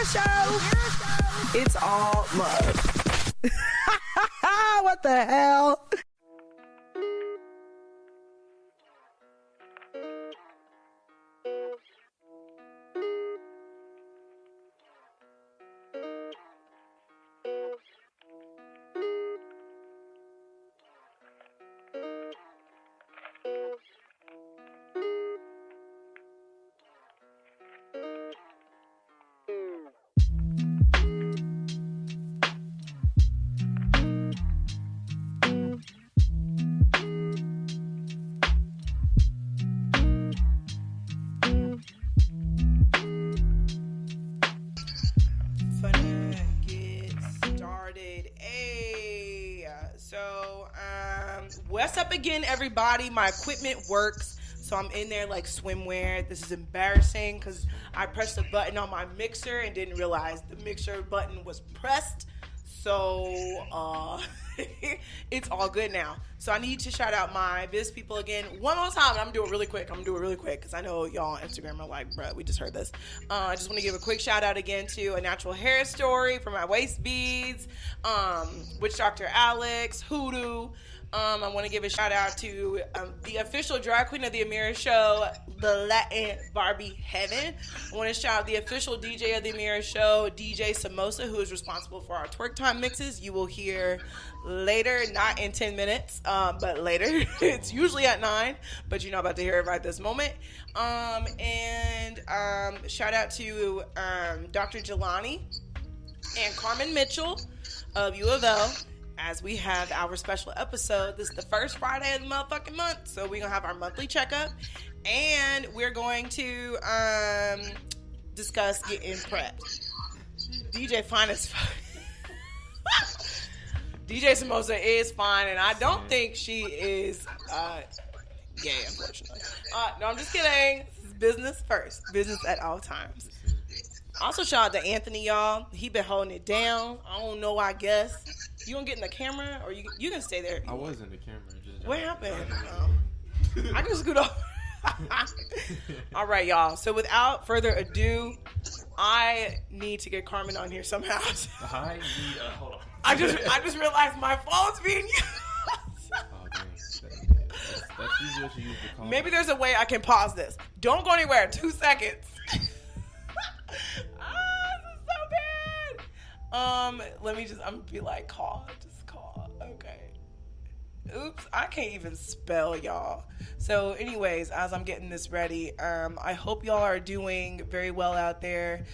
mirror show. It's all love. What the hell? What's up again, everybody? My equipment works, so I'm in there like swimwear. This is embarrassing because I pressed a button on my mixer and didn't realize the mixer button was pressed. So it's all good now. So I need to shout out my biz people again one more time. And I'm gonna do it really quick. Because I know y'all on Instagram are like, bruh, we just heard this. I just want to give a quick shout out again to A Natural Hair Story for my waist beads, Witch Dr. Alex, Hoodoo. I want to give a shout out to the official drag queen of the Amira show, the Latin Barbie Heaven. I want to shout out the official DJ of the Amira show, DJ Samosa, who is responsible for our twerk time mixes. You will hear later, not in 10 minutes, but later. It's usually at 9, but you're not about to hear it right this moment. And shout out to Dr. Jelani and Carmen Mitchell of U of L. As we have our special episode. This is the first Friday of the motherfucking month, so we're gonna have our monthly checkup, and we're going to discuss getting prepped. DJ fine as fuck. DJ Samosa is fine, and I don't think she is gay, unfortunately. No, I'm just kidding. This is business first. Business at all times. Also, shout out to Anthony, y'all. He been holding it down. I don't know, I guess. You gonna get in the camera, or you can stay there? I was in the camera. What happened? I can scoot up. All right, y'all. So without further ado, I need to get Carmen on here somehow. Hold on. I just realized my phone's being used. Oh, dang. That's usually what you use to call. Maybe there's a way I can pause this. Don't go anywhere. 2 seconds. This is so bad. Let me I'm gonna be like, call. Just call. Okay. Oops, I can't even spell, y'all. So anyways, as I'm getting this ready, I hope y'all are doing very well out there.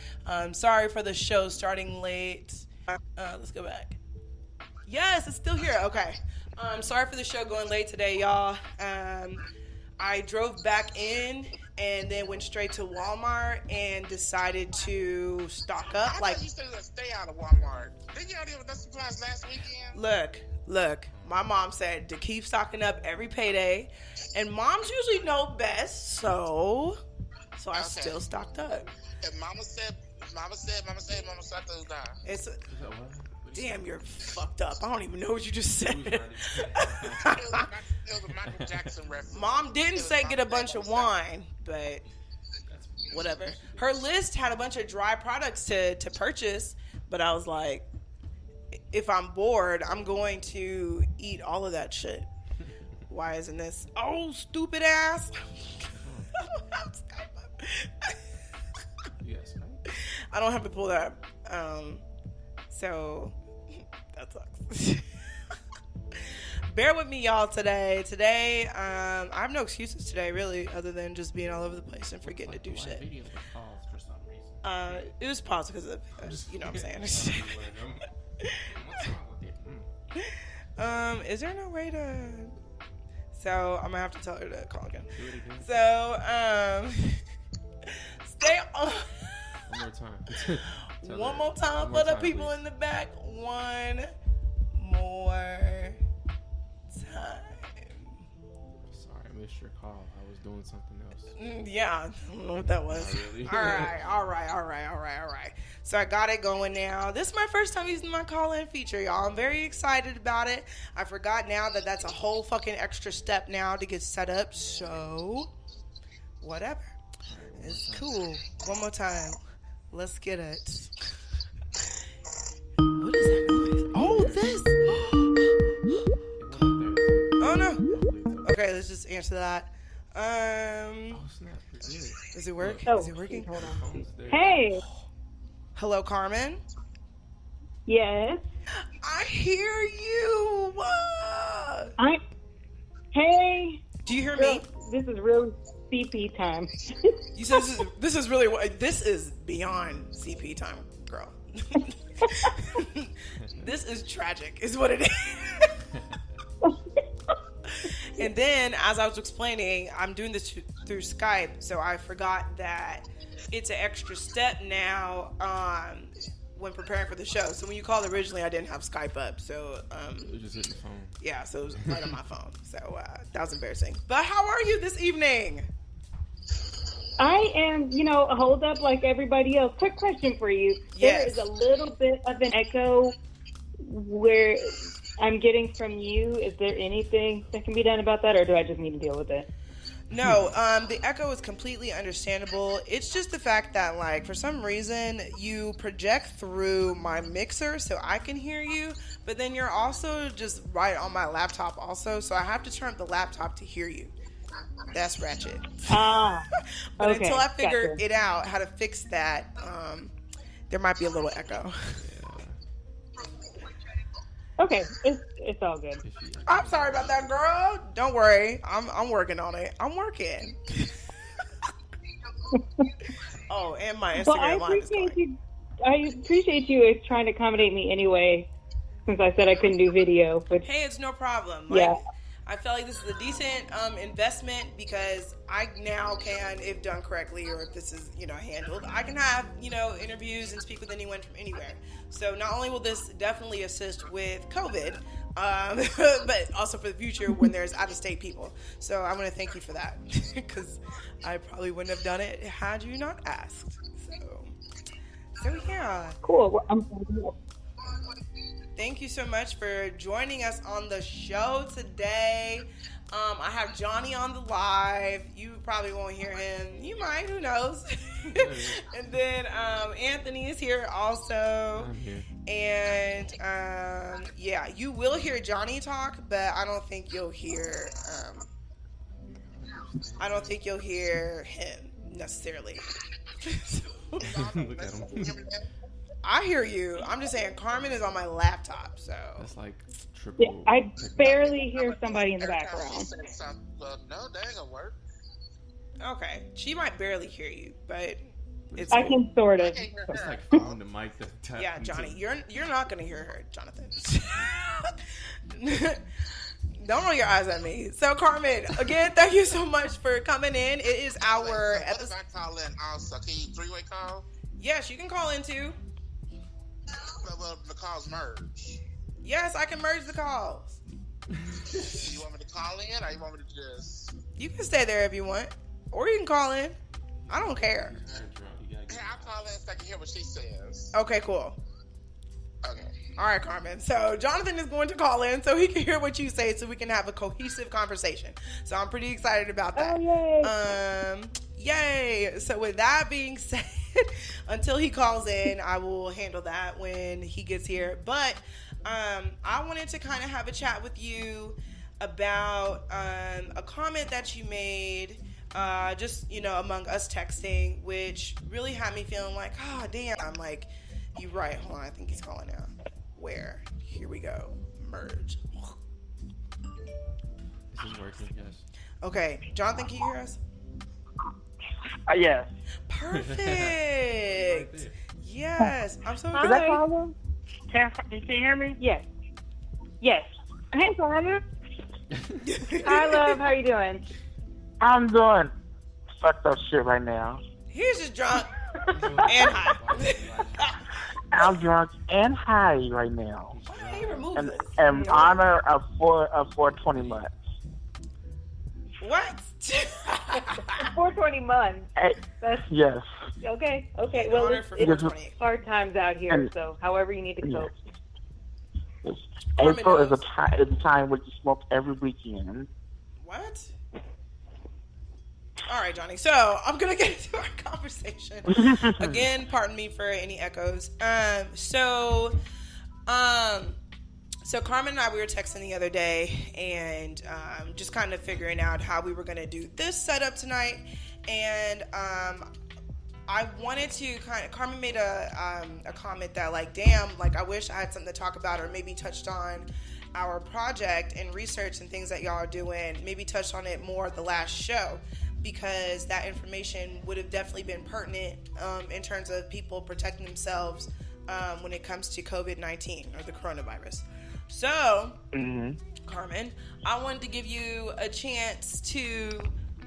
Sorry for the show starting late. Let's go back. Yes, it's still here. Okay. Sorry for the show going late today, y'all. I drove back in and then went straight to Walmart and decided to stock up. I thought you said to stay out of Walmart. Didn't y'all deal with that supplies last weekend? Look. My mom said to keep stocking up every payday, and moms usually know best, so I still stocked up. And Mama said, Mama shut those down. Damn, you're fucked up. I don't even know what you just said. It was a Michael Jackson reference. Mom didn't say get a bunch of wine, but whatever. Her list had a bunch of dry products to purchase, but I was like, if I'm bored, I'm going to eat all of that shit. Why isn't this? Oh, stupid ass. Yes. I don't have to pull that. So that sucks. Bear with me, y'all, today. Today, I have no excuses today, really, other than just being all over the place and forgetting to do shit. It was paused because of, you know what I'm saying. Is there no way to? So I'm gonna have to tell her to call again. So stay on. One more time. One more time for the people please. in the back. One more time. Sorry, I missed your call. I was doing something else. Yeah, I don't know what that was. Really? All right. So I got it going now. This is my first time using my call-in feature, y'all. I'm very excited about it. I forgot now that that's a whole fucking extra step now to get set up. So, whatever. It's cool. One more time. Let's get it. What is that noise? Oh, this. Oh, no. Okay, let's just answer that. Oh, snap. Is it work? Oh, is it working? Hold on. Hey. Hello, Carmen? Yes. I hear you. Hey. Do you hear me? This is real CP time. You said this is really this is beyond CP time, girl. This is tragic, is what it is. And then, as I was explaining, I'm doing this through Skype, so I forgot that it's an extra step now when preparing for the show. So when you called originally, I didn't have Skype up, so it was just hit the phone. Yeah, so it was right on my phone. So that was embarrassing. But how are you this evening? I am, hold up like everybody else. Quick question for you. Yes. There is a little bit of an echo where I'm getting from you. Is there anything that can be done about that, or do I just need to deal with it? No, the echo is completely understandable. It's just the fact that, like, for some reason, you project through my mixer so I can hear you, but then you're also just right on my laptop also, so I have to turn up the laptop to hear you. That's ratchet. But okay, until I figure it out, how to fix that, there might be a little echo. Okay, it's all good. I'm sorry about that, girl. Don't worry. I'm working on it. I'm working. Oh, and my Instagram line is going. I appreciate you trying to accommodate me anyway, since I said I couldn't do video. But hey, it's no problem. Yeah. I felt like this is a decent investment because I now can, if done correctly, or if this is, handled, I can have, interviews and speak with anyone from anywhere. So not only will this definitely assist with COVID, but also for the future when there's out-of-state people. So I want to thank you for that because I probably wouldn't have done it had you not asked. So yeah. Cool. Well, thank you so much for joining us on the show today. I have Johnny on the live. You probably won't hear him. You might, who knows? And then Anthony is here also. I'm here. And yeah, you will hear Johnny talk, but I don't think you'll hear him necessarily. Look at him. I hear you. I'm just saying Carmen is on my laptop, so that's like triple. yeah, I barely hear somebody in the background. No, that ain't gonna work. Okay, she might barely hear you, but it's. I can sort of. It's like found the mic that tapped yeah, Johnny, you're not gonna hear her, Jonathan. Don't roll your eyes at me. So, Carmen, again, thank you so much for coming in. It is our episode. If I call in also, can you three-way call? Yes, you can call in too. Well, the calls merge. Yes, I can merge the calls. You want me to call in, or you want me to just? You can stay there if you want, or you can call in. I don't care. Hey, I'll call in so I can hear what she says. Okay, cool. Okay. All right, Carmen. So Jonathan is going to call in so he can hear what you say so we can have a cohesive conversation. So I'm pretty excited about that. Oh, yay. So with that being said, until he calls in, I will handle that when he gets here. But I wanted to kind of have a chat with you about a comment that you made just, among us texting, which really had me feeling like, oh, damn. I'm like, you're right. Hold on. I think he's calling now. Where? Here we go. Merge. This is working, yes. Okay. Jonathan, can you hear us? Yes. Perfect. Yes. I'm so Hi. Is that Carmen? Can you hear me? Yes. Yes. Hey, Carmen. Hi, love. How you doing? I'm doing fucked up shit right now. He's just drunk and high. I'm drunk and high right now. Why did he remove And this? in honor of 420 months. What? 420 months. Hey, That's yes. okay. Okay. In Well, honor it's, for it's 420. hard times out here, And- so however you need to cope. Yes. Carmen April is knows. a time when you smoke every weekend. What? All right, Johnny. So I'm gonna get into our conversation again. Pardon me for any echoes. So Carmen and I, we were texting the other day and just kind of figuring out how we were gonna do this setup tonight. And I wanted to Carmen made a comment that like, damn, like I wish I had something to talk about, or maybe touched on our project and research and things that y'all are doing. Maybe touched on it more at the last show, because that information would have definitely been pertinent in terms of people protecting themselves when it comes to COVID-19 or the coronavirus. So, Carmen, I wanted to give you a chance to,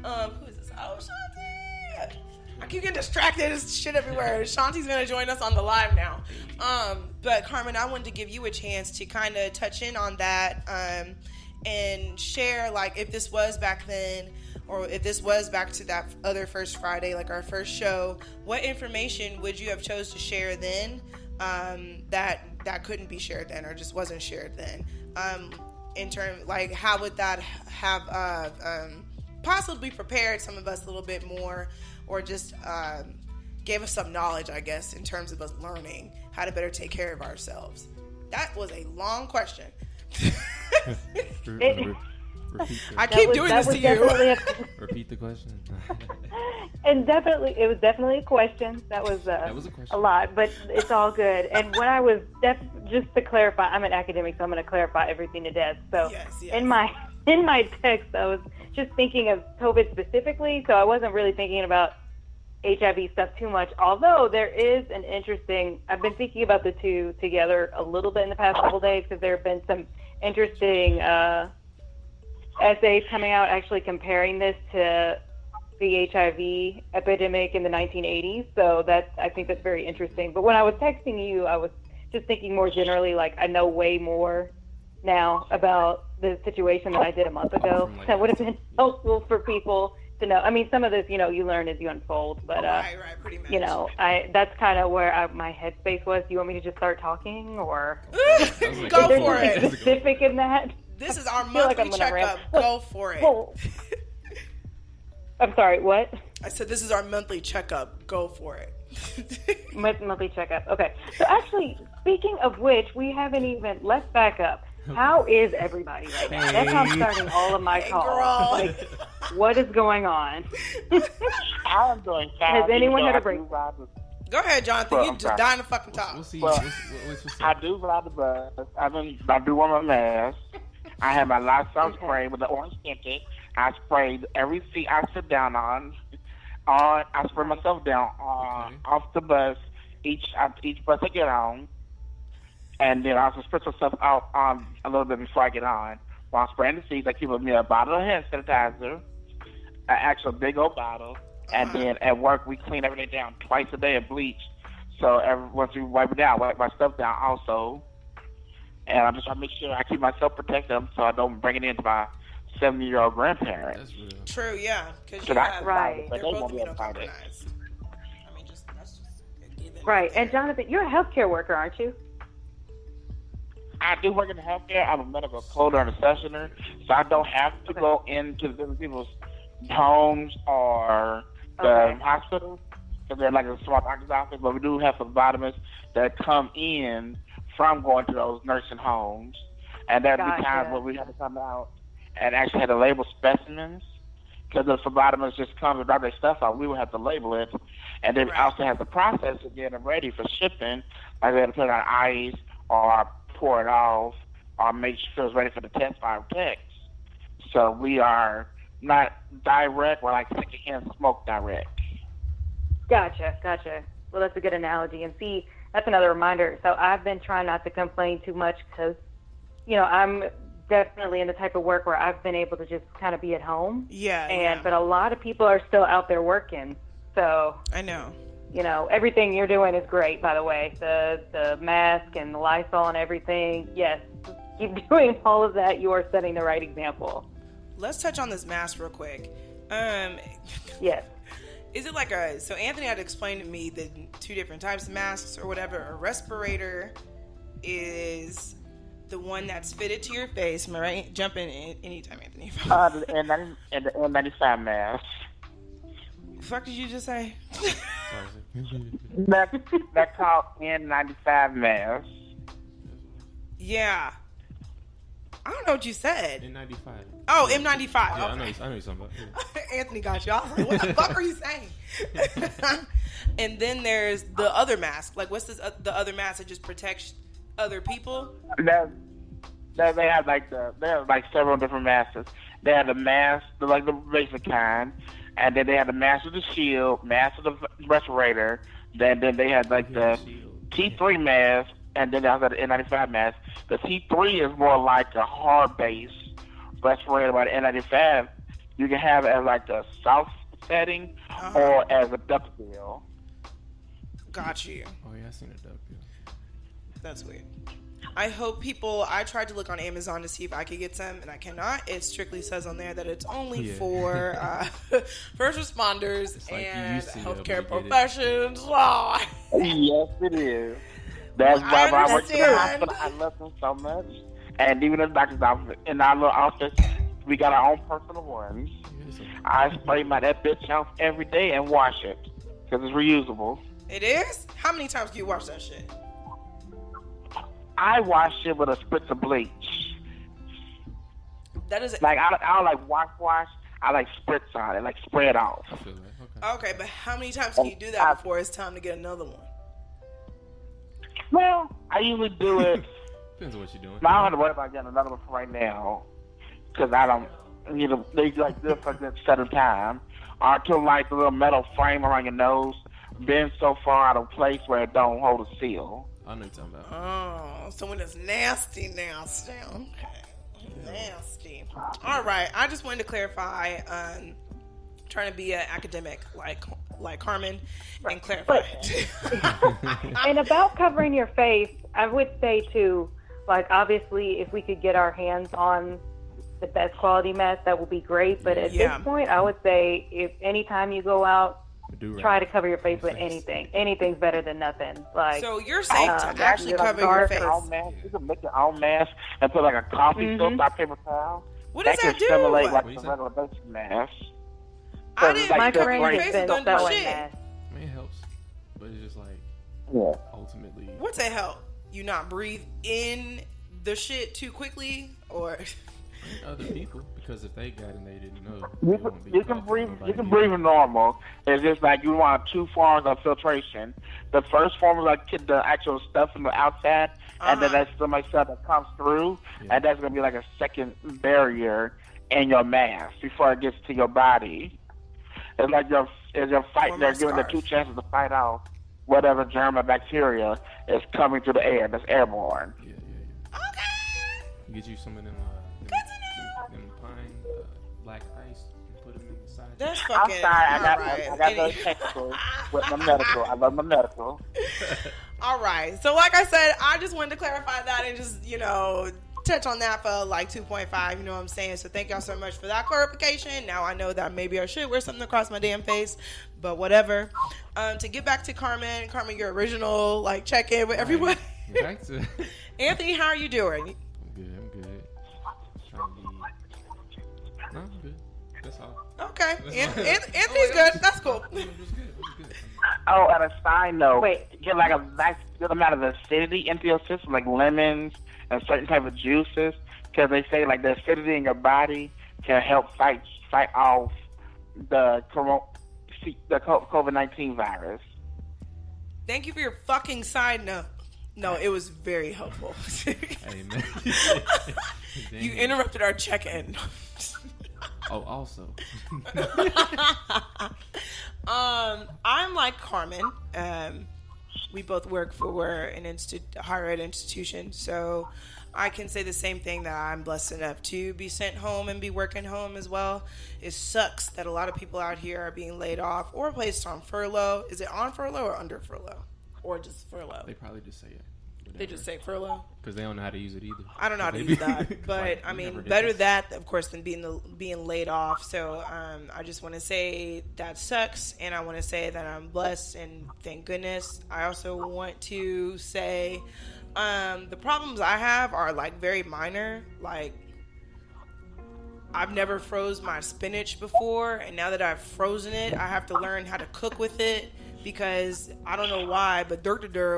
who is this? Oh, Shanti. I keep getting distracted. There's shit everywhere. Shanti's going to join us on the live now. But Carmen, I wanted to give you a chance to kind of touch in on that and share, like, if this was back then, or if this was back to that other first Friday, like our first show, what information would you have chose to share then that couldn't be shared then, or just wasn't shared then? In terms, like, how would that have possibly prepared some of us a little bit more, or just gave us some knowledge, I guess, in terms of us learning how to better take care of ourselves? That was a long question. I keep doing this to you. Repeat the question. And it was definitely a question. That was a question. A lot, but it's all good. And when I was just to clarify, I'm an academic, so I'm going to clarify everything to death. So yes. in my text, I was just thinking of COVID specifically, so I wasn't really thinking about HIV stuff too much. Although there is an interesting, I've been thinking about the two together a little bit in the past couple days, because there have been some interesting essays coming out actually comparing this to the HIV epidemic in the 1980s. So I think that's very interesting. But when I was texting you, I was just thinking more generally, like, I know way more now about the situation than I did a month ago. That would have been helpful for people to know. I mean, some of this, you learn as you unfold, but right, pretty much. That's kind of where my headspace was. Do you want me to just start talking, or go for it? Specific in that. This is our monthly checkup. Go for it. Well, I'm sorry, what? I said this is our monthly checkup. Go for it. Monthly checkup. Okay. So actually, speaking of which, let's back up. How is everybody right now? That's how I'm starting all of my calls. Like, what is going on? I'm doing fine. Has anyone had a break? Go ahead, Jonathan. You just dying to fucking talk. We'll see. I do ride the bus. I do wear my mask. I have my Lysol spray with the orange scented. I sprayed every seat I sit down on. I spray myself down off the bus, each bus I get on. And then I also spray myself out on a little bit before I get on. While I'm spraying the seats, I keep with me a bottle of hand sanitizer, an actual big old bottle. And then at work, we clean everything down twice a day and bleach. So once we wipe it down, wipe my stuff down also. And I'm just trying to make sure I keep myself protected so I don't bring it into my 70-year-old grandparents. That's real. True, yeah. Because right. They're both immunocompromised. I mean, that's just a given. Right. And Jonathan, you're a healthcare worker, aren't you? I do work in the healthcare. I'm a medical coder and accessioner, so I don't have to go into different people's homes or the hospitals, because they're like a small doctor's office. But we do have phlebotomists that come in from going to those nursing homes, and there'll be times where we have to come out and actually have to label specimens, because the phlebotomist just comes and drop their stuff out. We will have to label it, and then we also have to process it, get them ready for shipping. Like we have to put it on ice or pour it off or make sure it's ready for the test by our techs. So we are not direct, we're like secondhand smoke direct. Gotcha. Well, that's a good analogy. And see, that's another reminder. So I've been trying not to complain too much because, I'm definitely in the type of work where I've been able to just kind of be at home. But a lot of people are still out there working. So I know. Everything you're doing is great, by the way. The mask and the Lysol and everything. Yes, keep doing all of that. You are setting the right example. Let's touch on this mask real quick. Yes. Is it like so Anthony had explained to me the two different types of masks or whatever. A respirator is the one that's fitted to your face. Am I right? Jump in anytime, Anthony. And the N95 mask. The fuck did you just say? That called N95 mask. Yeah. I don't know what you said. N95. Oh, M95. Yeah, okay. I know you're talking about. Yeah. Anthony got you. I was like, what the fuck are you saying? And then there's the other mask. Like, what's this? The other mask that just protects other people? They have like several different masks. They have the mask, like the basic kind, and then they have the mask with the shield, mask with the respirator. Then they had like the T3 mask, and then they have the N95 mask. The T3 is more like a hard base respirator, but the N95 you can have it as like a soft setting or as a duckbill. Got you. Oh yeah, I seen a duckbill. That's weird. I hope I tried to look on Amazon to see if I could get some, and I cannot. It strictly says on there that it's only for first responders and healthcare professions. Oh. Yes, it is. That's why I work in the hospital. I love them so much. And even in the doctor's office, in our little office, we got our own personal ones. I spray that bitch out every day and wash it because it's reusable. It is? How many times do you wash that shit? I wash it with a spritz of bleach. That is like I don't like wash. I like spritz on it, like spray it off. I feel that. Okay, but how many times can you do that before it's time to get another one? Well, I usually do it. Depends on what you're doing. I don't have to worry about getting another one for right now, because I don't. They like this for a set of time. Or until like the little metal frame around your nose bends so far out of place where it don't hold a seal. I know what you're talking about. Oh, so when it's nasty. Okay. Nasty. All right. I just wanted to clarify. Trying to be an academic like Carmen and clarify it. And about covering your face, I would say too, like obviously if we could get our hands on the best quality mask, that would be great. But at this point, I would say if anytime you go out, try to cover your face with anything. Anything's better than nothing. Like, so you're saying to actually cover your face. You can make your own mask and put like a coffee soap on paper towel. What does that do? Simulate like a regular basic mask. I didn't my cover your friend face has and been don't do selling shit. masks. I mean, it helps, but it's just like ultimately. What's it help? You not breathe in the shit too quickly, or other people, because if they got it and they didn't know, you can breathe. You can breathe normal. It's just like you want two forms of filtration. The first form is like the actual stuff from the outside, and then that's some like stuff that comes through, and that's gonna be like a second barrier in your mask before it gets to your body. It's like you're fighting. They're giving the two chances to fight off whatever germ or bacteria is coming through the air that's airborne. Yeah. Okay. Get you some of them pine black ice and put them inside. That's fucking. I'm sorry, I got those technical with my medical. I love my medical. All right. So like I said, I just wanted to clarify that and just, touch on that for like 2.5, you know what I'm saying? So thank y'all so much for that clarification. Now I know that maybe I should wear something across my damn face, but whatever. To get back to Carmen, your original check-in with everybody. Back to Anthony, how are you doing? I'm good. Trying to be... No, I'm good. That's all. Okay. Anthony's good. That's cool. It was good. Oh, and a side note, get like a nice good amount of acidity into your system, like lemons and certain type of juices, because they say like the acidity in your body can help fight off the COVID-19 virus. Thank you for your fucking side note. No, it was very helpful. Hey, man. You interrupted our check-in. Oh, also. I'm like Carmen. We both work for a higher ed institution, so I can say the same thing, that I'm blessed enough to be sent home and be working home as well. It sucks that a lot of people out here are being laid off or placed on furlough. Is it on furlough or under furlough? Or just furlough? They probably just say it. Whatever. They just say furlough? Because they don't know how to use it either. I don't know how to use that. But, I mean, better that, of course, than being laid off. So, I just want to say that sucks. And I want to say that I'm blessed and thank goodness. I also want to say the problems I have are, very minor. I've never froze my spinach before, and now that I've frozen it, I have to learn how to cook with it because I don't know why, but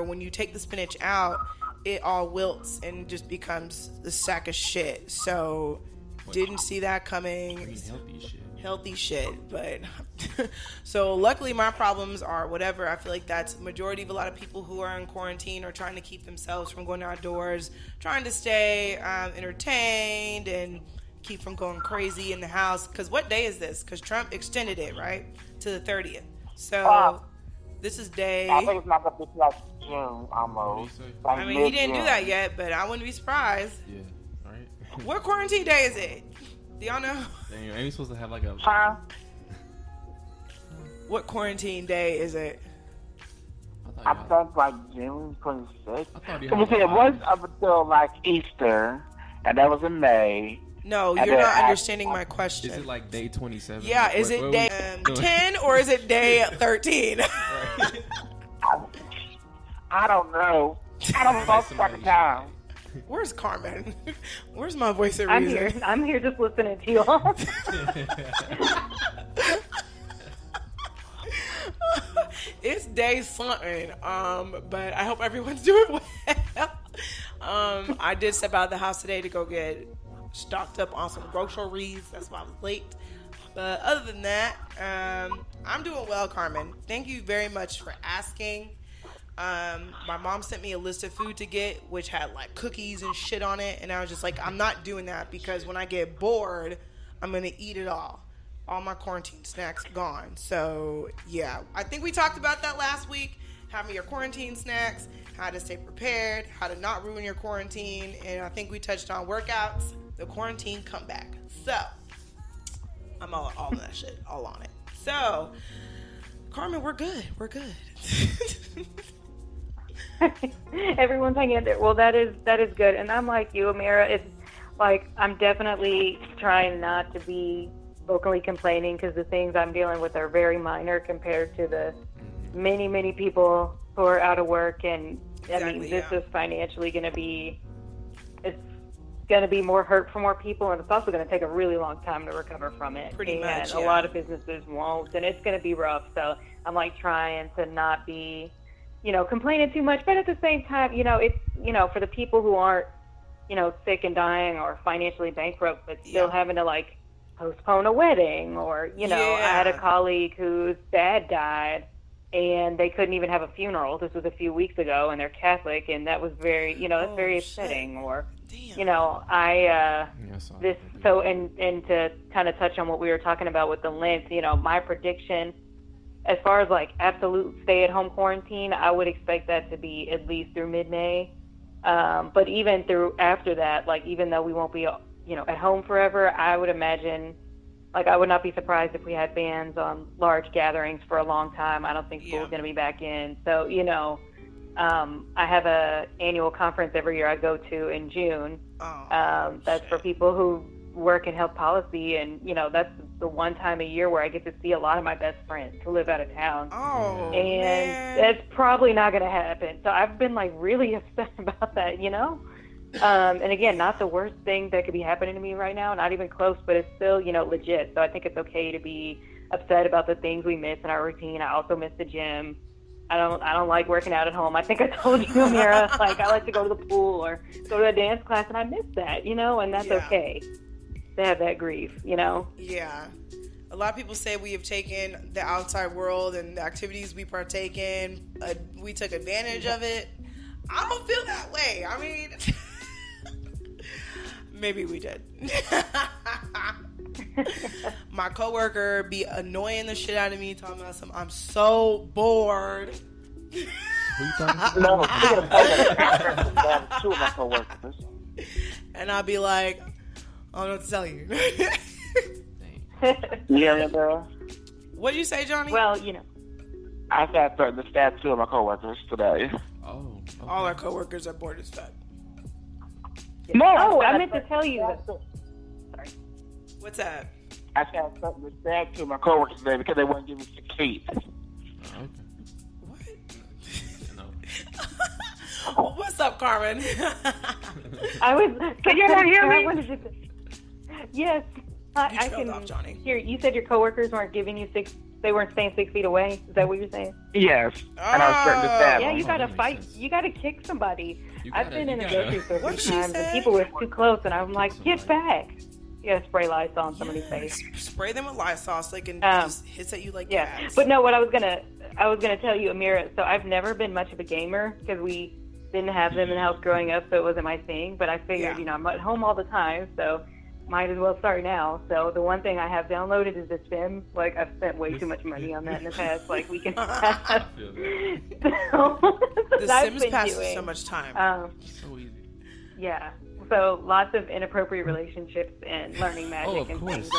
when you take the spinach out, it all wilts and just becomes a sack of shit. So didn't see that coming. I mean, healthy shit, but so luckily my problems are whatever. I feel like that's majority of a lot of people who are in quarantine or trying to keep themselves from going outdoors, trying to stay entertained and keep from going crazy in the house. Because what day is this? Because Trump extended it, right, to the 30th. So this is day... I think it's not going to be like June almost. I mean, he didn't do that yet, but I wouldn't be surprised. Yeah, right? What quarantine day is it? Do y'all know? Damn, ain't you supposed to have like a... Huh? What quarantine day is it? I think like June 26th. It was up until like Easter, and that was in May. No, you're not understanding my question. Is it like day 27? Yeah, is it day 10 or is it day 13? I don't know. I don't know fucking time. Where's Carmen? Where's my voice of reason? I'm here just listening to you all. It's day something, but I hope everyone's doing well. I did step out of the house today to go get stocked up on some groceries. That's why I was late. But other than that, I'm doing well, Carmen. Thank you very much for asking. My mom sent me a list of food to get, which had like cookies and shit on it, and I was just like, I'm not doing that because when I get bored, I'm gonna eat it all my quarantine snacks gone. So yeah, I think we talked about that last week, having your quarantine snacks, how to stay prepared, how to not ruin your quarantine, and I think we touched on workouts, the quarantine comeback. So I'm all on that shit, all on it. So Carmen, we're good. Everyone's hanging in there. Well, that is good. And I'm like you, Amira. It's like I'm definitely trying not to be vocally complaining because the things I'm dealing with are very minor compared to the many, many people who are out of work. And I mean, this is financially going to be, it's going to be more hurt for more people, and it's also going to take a really long time to recover from it. Pretty much, a lot of businesses won't, and it's going to be rough. So I'm like trying to not be, complaining too much, but at the same time, it's, for the people who aren't, sick and dying or financially bankrupt, but still having to like postpone a wedding or, I had a colleague whose dad died and they couldn't even have a funeral. This was a few weeks ago and they're Catholic, and that was very, that's very upsetting. Or, and to kind of touch on what we were talking about with the Lent, my prediction, as far as like absolute stay-at-home quarantine, I would expect that to be at least through mid-May. But even through after that, like even though we won't be, at home forever, I would imagine, like I would not be surprised if we had bans on large gatherings for a long time. I don't think school's going to be back in. So, I have a annual conference every year I go to in June. That's for people who work in health policy, and that's the one time a year where I get to see a lot of my best friends who live out of town. And that's probably not going to happen. So I've been like really upset about that, and again, not the worst thing that could be happening to me right now, not even close, but it's still, legit. So I think it's okay to be upset about the things we miss in our routine. I also miss the gym. I don't like working out at home. I think I told you, Amira, like I like to go to the pool or go to a dance class, and I miss that, and that's okay to have that grief, Yeah. A lot of people say we have taken the outside world and the activities we partake in, we took advantage of it. I don't feel that way. I mean, maybe we did. My coworker be annoying the shit out of me, talking about I'm so bored. Who you talking No, two of my coworkers. And I'll be like, I don't know what to tell you. Yeah, girl. What did you say, Johnny? Well, I got the stat two of my coworkers today. Oh. Okay. All our coworkers are bored as fuck. No, I meant to tell you that. Sorry. What's that? I got the stat two of my coworkers today because they wouldn't give me 6 feet. Okay. What? No. What's up, Carmen? I was. Can you not hear me? Yes. I can off, Johnny. Here, you said your coworkers weren't giving you they weren't staying 6 feet away. Is that what you're saying? Yes. And I was threatened to stab Yeah, them. you gotta fight. Sense. You gotta kick somebody. I've been in a grocery store What'd she times, say? and people were too close, and I'm like, get back. You gotta spray Lysol on somebody's face. Spray them with Lysol so they can just hiss at you like cats. But no, what I was gonna tell you, Amira. So I've never been much of a gamer because we didn't have them in the house growing up, so it wasn't my thing. But I figured, I'm at home all the time, so might as well start now. So the one thing I have downloaded is The Sims. Like, I've spent way too much money on that in the past. Like, we can have. The Sims passes so much time. So easy. Yeah. So lots of inappropriate relationships and learning magic and things.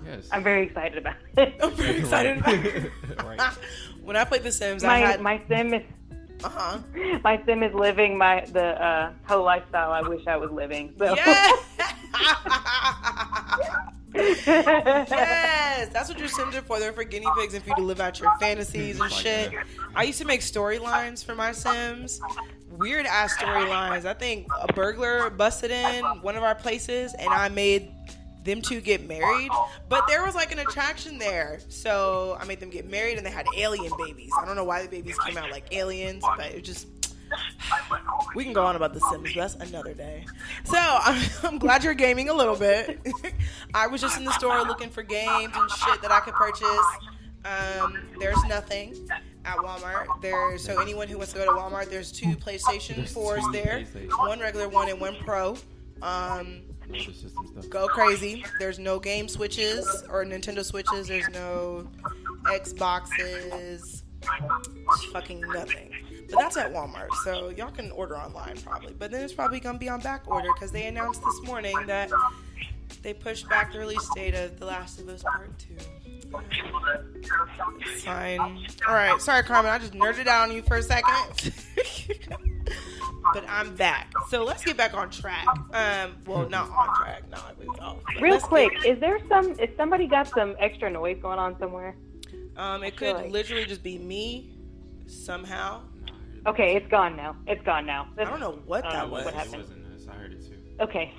And I'm very excited about it. I'm very excited about it. Right. When I played The Sims, my sim is. My sim is living the whole lifestyle I wish I was living. So. Yes, that's what your Sims are for. They're for guinea pigs and for you to live out your fantasies and shit. I used to make storylines for my Sims. Weird ass storylines. I think a burglar busted in one of our places and I made them two get married, but there was like an attraction there, so I made them get married and they had alien babies. I don't know why the babies came out like aliens, but it just, we can go on about The Sims, but that's another day. So I'm glad you're gaming a little bit. I was just in the store looking for games and shit that I could purchase. There's nothing at Walmart. So anyone who wants to go to Walmart, there's 2 PlayStation 4s there, one regular one and one Pro. Go crazy. There's no game Switches or Nintendo Switches. There's no Xboxes. Fucking nothing. But that's at Walmart, so y'all can order online probably. But then it's probably gonna be on back order because they announced this morning that they pushed back the release date of The Last of Us Part 2. It's fine. All right, sorry, Carmen. I just nerded out on you for a second. But I'm back. So let's get back on track. Well, not on track. No, I moved off. Real quick, is somebody got some extra noise going on somewhere? It could literally just be me somehow. Okay, it's gone now. I don't know what that was. What happened? It wasn't this. I heard it too. Okay.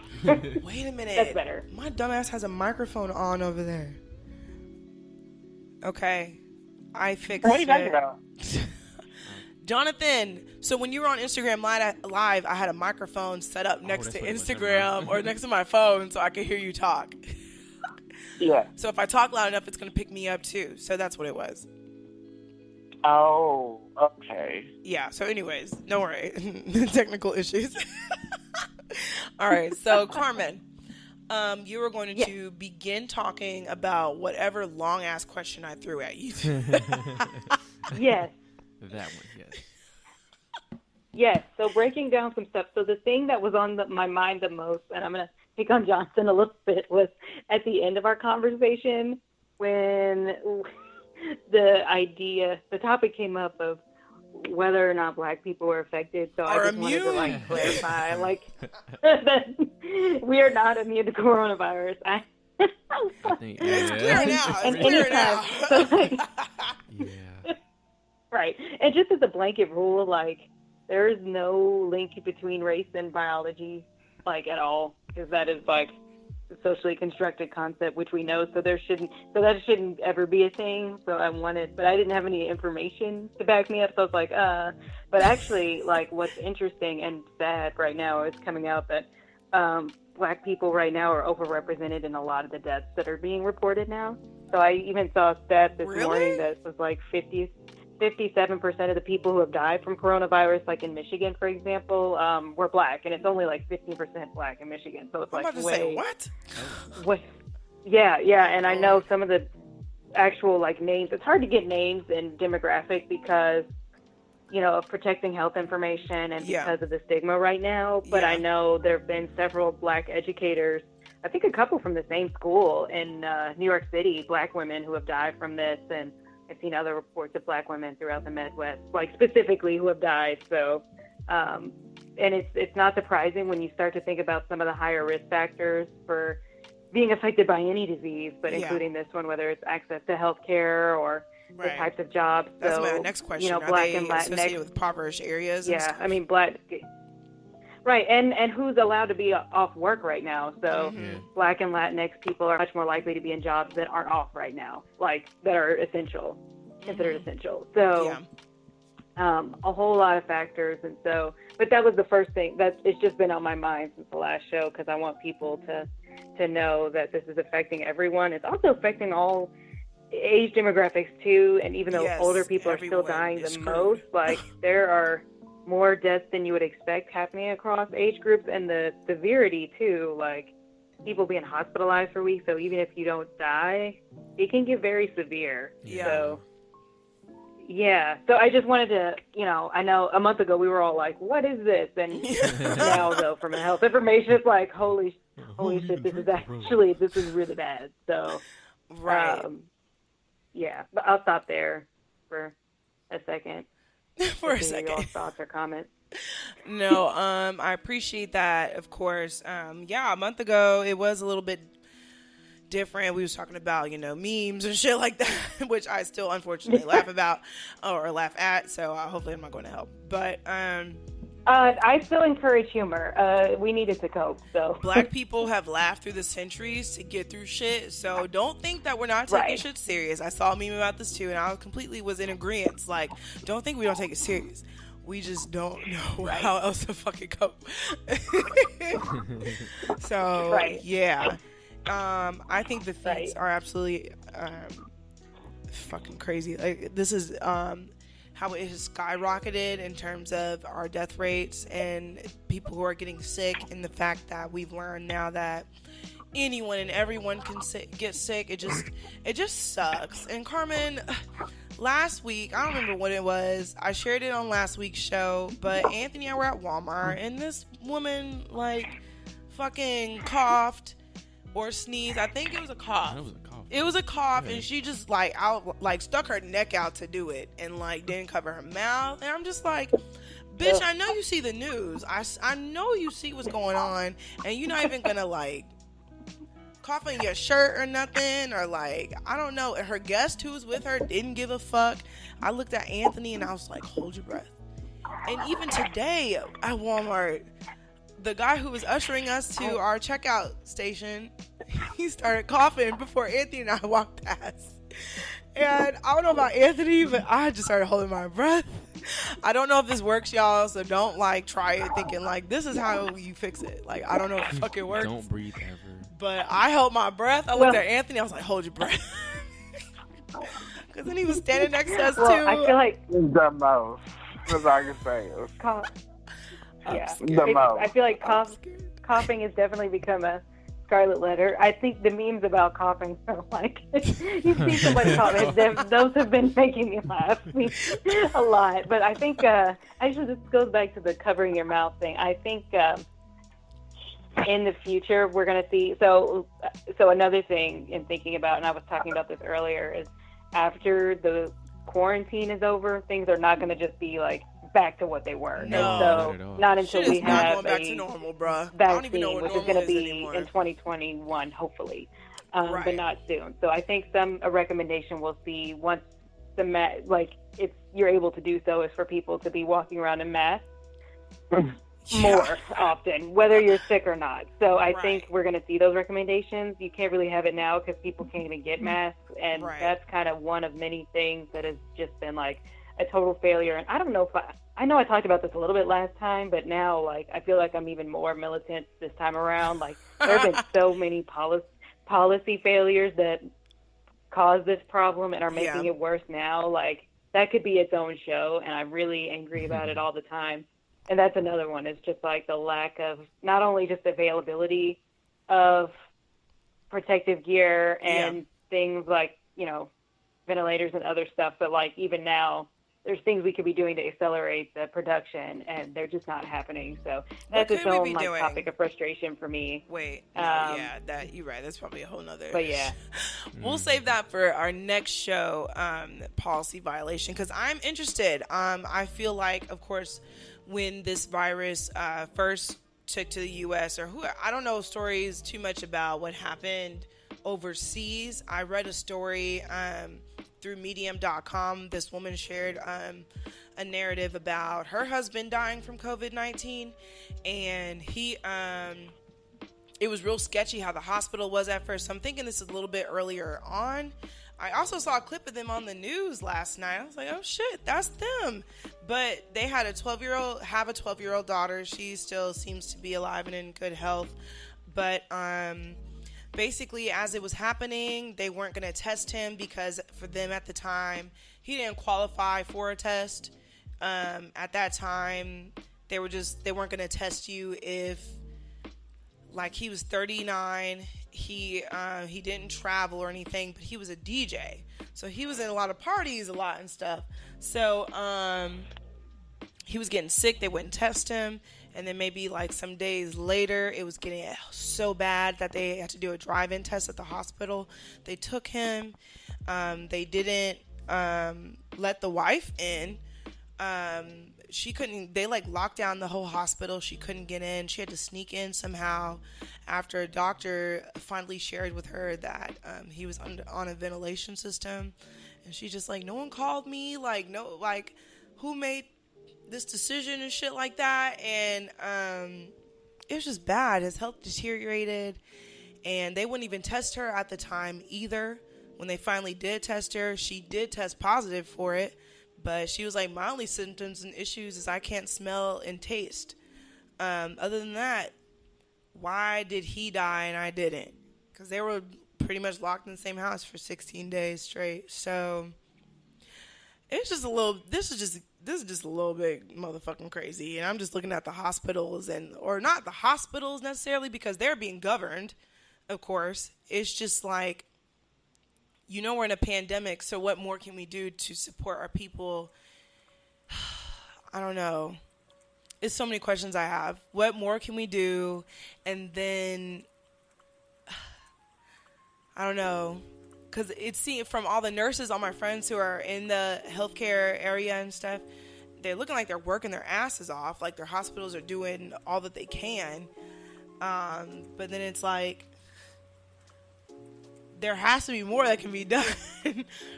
Wait a minute. That's better. My dumbass has a microphone on over there. Okay. I fixed it. What are you talking about? Jonathan, so when you were on Instagram Live, I had a microphone set up next to Instagram or next to my phone so I could hear you talk. Yeah. So if I talk loud enough, it's going to pick me up too. So that's what it was. Oh, okay. Yeah, so anyways, don't worry. Technical issues. All right, so Carmen, you were going to begin talking about whatever long-ass question I threw at you. Yes. That one, yes. Yes, so breaking down some stuff. So the thing that was on my mind the most, and I'm going to pick on Johnson a little bit, was at the end of our conversation when the topic came up of whether or not Black people were affected. So I just wanted to clarify, that we are not immune to coronavirus. It's clear now. It's clear now. Yeah. Right. And just as a blanket rule, there is no link between race and biology, at all, because that is, a socially constructed concept, which we know, so that shouldn't ever be a thing. So but I didn't have any information to back me up, so I was like, but actually, what's interesting and sad right now is coming out that Black people right now are overrepresented in a lot of the deaths that are being reported now. So I even saw a stat this morning that was 57% of the people who have died from coronavirus, in Michigan, for example, were Black, and it's only 15% Black in Michigan. So it's I'm about to say, what? Yeah, and I know some of the actual names. It's hard to get names and demographic because of protecting health information and because of the stigma right now. But I know there have been several Black educators. I think a couple from the same school in New York City, Black women who have died from this, and I've seen other reports of Black women throughout the Midwest, specifically who have died. So, and it's not surprising when you start to think about some of the higher risk factors for being affected by any disease, but including this one, whether it's access to health care or the types of jobs. That's my next question. Are Black they and Latinx associated with impoverished areas? Yeah, and stuff? Right, and who's allowed to be off work right now? So Black and Latinx people are much more likely to be in jobs that aren't off right now, like that are essential, considered essential. So a whole lot of factors, and so, but that was the first thing that it's just been on my mind since the last show, because I want people to know that this is affecting everyone. It's also affecting all age demographics too, and even though older people are still dying the most, like there are more deaths than you would expect happening across age groups, and the severity too, like people being hospitalized for weeks. So even if you don't die, it can get very severe. So I just wanted to, I know a month ago we were all like, what is this? And now though, from a health information, it's like, holy shit, this is really bad. So but I'll stop there for a second. Your thoughts or comments. No, I appreciate that, of course. A month ago it was a little bit different. We was talking about, memes and shit like that, which I still unfortunately laugh about or laugh at, so hopefully I'm not going to help. But I still encourage humor. We needed to cope. So Black people have laughed through the centuries to get through shit. So don't think that we're not taking shit serious. I saw a meme about this too, and I completely was in agreement. Like, don't think we don't take it serious. We just don't know how else to fucking cope. So I think the feats are absolutely fucking crazy. Like, this is how it has skyrocketed in terms of our death rates and people who are getting sick, and the fact that we've learned now that anyone and everyone can get sick. It just sucks. And Carmen, last week, I don't remember what it was, I shared it on last week's show, but Anthony and I were at Walmart, and this woman fucking coughed or sneezed. I think it was a cough. It was a cough, and she just stuck her neck out to do it, and didn't cover her mouth. And I'm just like, bitch, I know you see the news. I know you see what's going on, and you're not even gonna cough in your shirt or nothing, or I don't know. And her guest who was with her didn't give a fuck. I looked at Anthony and I was like, hold your breath. And even today at Walmart, the guy who was ushering us to our checkout station, he started coughing before Anthony and I walked past. And I don't know about Anthony, but I just started holding my breath. I don't know if this works, y'all, so don't try it thinking this is how you fix it. I don't know if it fucking works. Don't breathe ever. But I held my breath. I looked at Anthony. I was like, hold your breath. Because then he was standing next to us, too. I feel like the most. That's all I can say. I feel like coughing has definitely become a scarlet letter. I think the memes about coughing are you see somebody coughing, those have been making me laugh a lot. But I think actually this goes back to the covering your mouth thing. I think in the future we're going to see, so another thing in thinking about, and I was talking about this earlier, is after the quarantine is over, things are not going to just be back to what they were. No, so not until we have back to normal, bruh. Vaccine, which is going to be in 2021, hopefully, but not soon. So I think a recommendation we'll see once you're able to do so is for people to be walking around in masks more often, whether you're sick or not. So I think we're going to see those recommendations. You can't really have it now because people can't even get masks, and that's kind of one of many things that has just been a total failure. And I don't know if I know I talked about this a little bit last time, but now I feel like I'm even more militant this time around. There have been so many policy failures that caused this problem and are making it worse now. That could be its own show, and I'm really angry about it all the time. And that's another one. It's just the lack of not only just availability of protective gear and things ventilators and other stuff, but even now there's things we could be doing to accelerate the production, and they're just not happening. So that's its own topic of frustration for me. Wait, you're right. That's probably a whole nother. But we'll save that for our next show, policy violation, because I'm interested. I feel of course, when this virus first took to the U.S. I don't know stories too much about what happened overseas. I read a story through medium.com, this woman shared a narrative about her husband dying from COVID-19, and it was real sketchy how the hospital was at first. So I'm thinking this is a little bit earlier on. I also saw a clip of them on the news last night. I was like, oh shit, that's them. But they had a 12-year-old daughter. She still seems to be alive and in good health. But basically, as it was happening, they weren't going to test him because for them at the time, he didn't qualify for a test. At that time, they weren't going to test you if, like, he was 39. He didn't travel or anything, but he was a DJ. So he was in a lot of parties a lot and stuff. So he was getting sick. They wouldn't test him. And then maybe like some days later, it was getting so bad that they had to do a drive-in test at the hospital. They took him. They didn't let the wife in. They like locked down the whole hospital. She couldn't get in. She had to sneak in somehow after a doctor finally shared with her that he was on a ventilation system. And she's just like, no one called me. Like, no, like, who made this decision and shit like that? And it was just bad. His health deteriorated, and they wouldn't even test her at the time either. When they finally did test her, she did test positive for it. But she was like, my only symptoms and issues is I can't smell and taste. Other than that, why did he die and I didn't? Because they were pretty much locked in the same house for 16 days straight. So it's just this is just a little bit motherfucking crazy. And I'm just looking at the hospitals or not the hospitals necessarily because they're being governed, of course. It's just like, we're in a pandemic, so what more can we do to support our people? I don't know. It's so many questions I have. What more can we do? And then, I don't know. Because it's from all the nurses, all my friends who are in the healthcare area and stuff, they're looking like they're working their asses off. Like their hospitals are doing all that they can. But then it's like, there has to be more that can be done.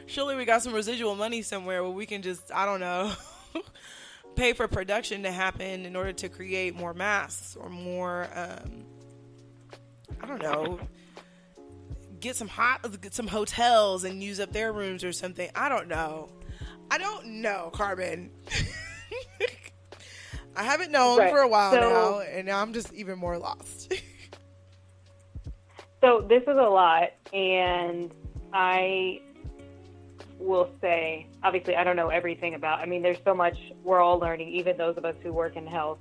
Surely we got some residual money somewhere where we can just, I don't know, pay for production to happen in order to create more masks or more, I don't know, get some hotels and use up their rooms or something. I don't know, Carmen. I haven't known for a while now, and now I'm just even more lost. So this is a lot, and I will say, obviously, I don't know everything about. I mean, there's so much we're all learning, even those of us who work in health,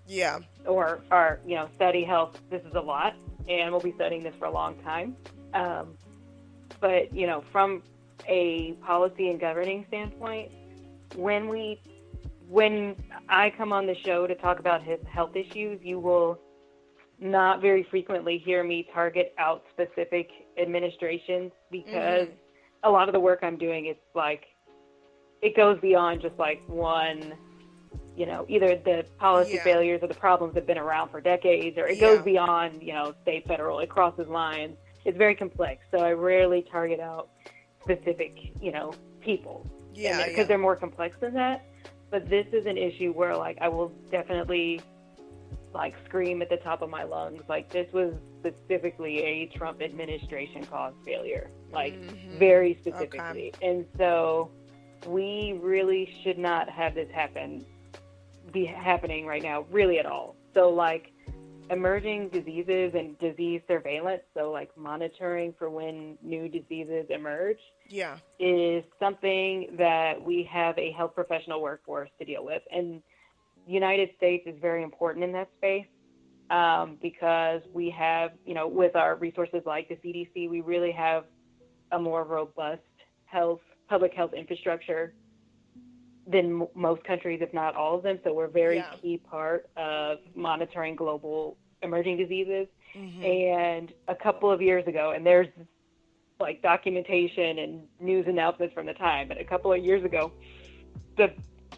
Yeah. Or are, study health. This is a lot, and we'll be studying this for a long time. But from a policy and governing standpoint, when I come on the show to talk about his health issues, you will not very frequently hear me target out specific administrations because a lot of the work I'm doing is like, it goes beyond just like one, either the policy failures or the problems have been around for decades, or it goes beyond, state, federal, it crosses lines. It's very complex. So I rarely target out specific, people. Because they're more complex than that. But this is an issue where like, I will definitely like scream at the top of my lungs. Like this was specifically a Trump administration caused failure, like very specifically. Okay. And so we really should not have this be happening right now, really at all. So like emerging diseases and disease surveillance, so like monitoring for when new diseases emerge, is something that we have a health professional workforce to deal with. And United States is very important in that space because we have, with our resources like the CDC, we really have a more robust public health infrastructure than most countries, if not all of them. So we're a very key part of monitoring global emerging diseases. And a couple of years ago, and there's like documentation and news announcements from the time, but a couple of years ago,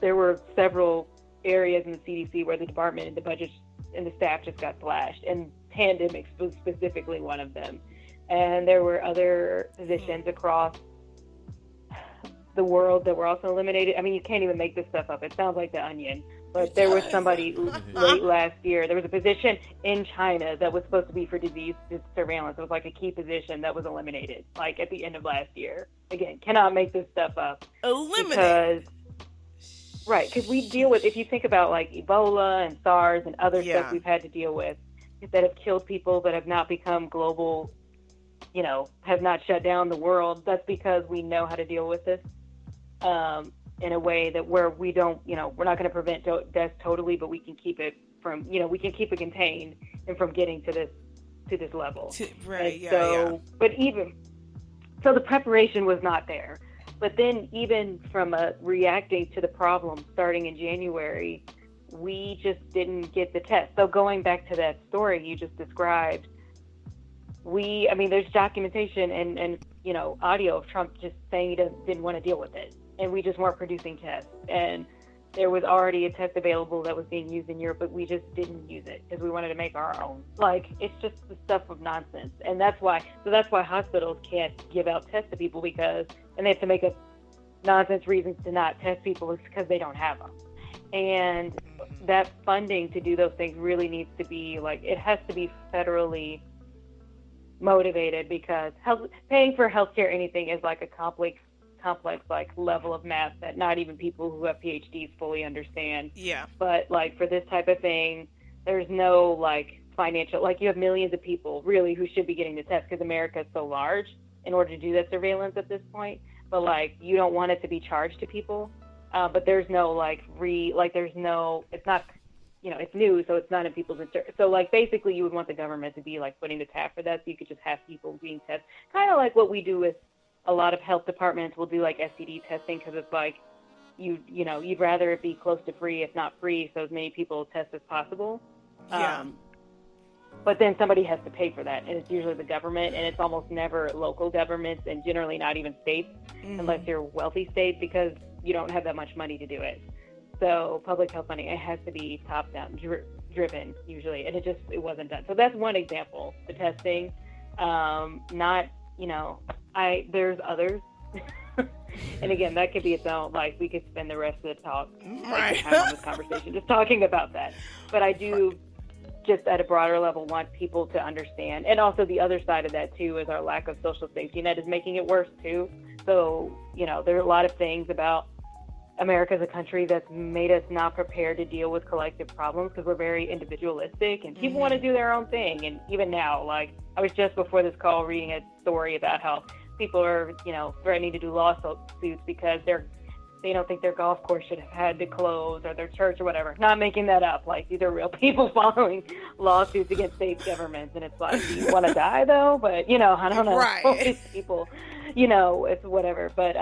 there were several areas in the CDC where the department and the budget and the staff just got slashed, and pandemics was specifically one of them. And there were other positions across the world that were also eliminated. I mean, you can't even make this stuff up. It sounds like The Onion. But there was somebody late last year. There was a position in China that was supposed to be for disease surveillance. It was like a key position that was eliminated, like at the end of last year. Again, cannot make this stuff up. Eliminated. Because we deal with, if you think about like Ebola and SARS and other stuff we've had to deal with that have killed people that have not become global, have not shut down the world. That's because we know how to deal with this. In a way that where we don't, we're not going to prevent death totally, but we can keep it from, we can keep it contained and from getting to this level. Right. But so the preparation was not there. But then even from reacting to the problem starting in January, we just didn't get the test. So going back to that story you just described, there's documentation and audio of Trump just saying he didn't want to deal with it. And we just weren't producing tests. And there was already a test available that was being used in Europe, but we just didn't use it because we wanted to make our own. Like, it's just the stuff of nonsense. And that's why hospitals can't give out tests to people and they have to make up nonsense reasons to not test people is because they don't have them. And that funding to do those things really needs to be, it has to be federally motivated because paying for healthcare anything is like a complex level of math that not even people who have PhDs fully understand. Yeah. But for this type of thing, there's no financial, you have millions of people really who should be getting the test because America is so large in order to do that surveillance at this point. But you don't want it to be charged to people. But there's no it's not, it's new, so it's not in people's interest. So basically you would want the government to be putting the tab for that, so you could just have people being tested, kind of like what we do with a lot of health departments will do STD testing because it's you'd rather it be close to free, if not free, so as many people test as possible. Yeah. But then somebody has to pay for that, and it's usually the government, and it's almost never local governments, and generally not even states, unless you're wealthy states, because you don't have that much money to do it. So public health funding, it has to be top-down driven usually, and it wasn't done. So that's one example, the testing. There's others. And again, that could be its own, we could spend the rest of the talk time on this conversation just talking about that. But I do, just at a broader level, want people to understand. And also the other side of that, too, is our lack of social safety net is making it worse, too. So, there are a lot of things about America as a country that's made us not prepared to deal with collective problems because we're very individualistic and people want to do their own thing. And even now, I was just before this call reading a story about how people are, threatening to do lawsuits because they don't think their golf course should have had to close or their church or whatever. Not making that up. These are real people following lawsuits against state governments. And it's do you want to die though? But, I don't know. Right. These people, it's whatever. But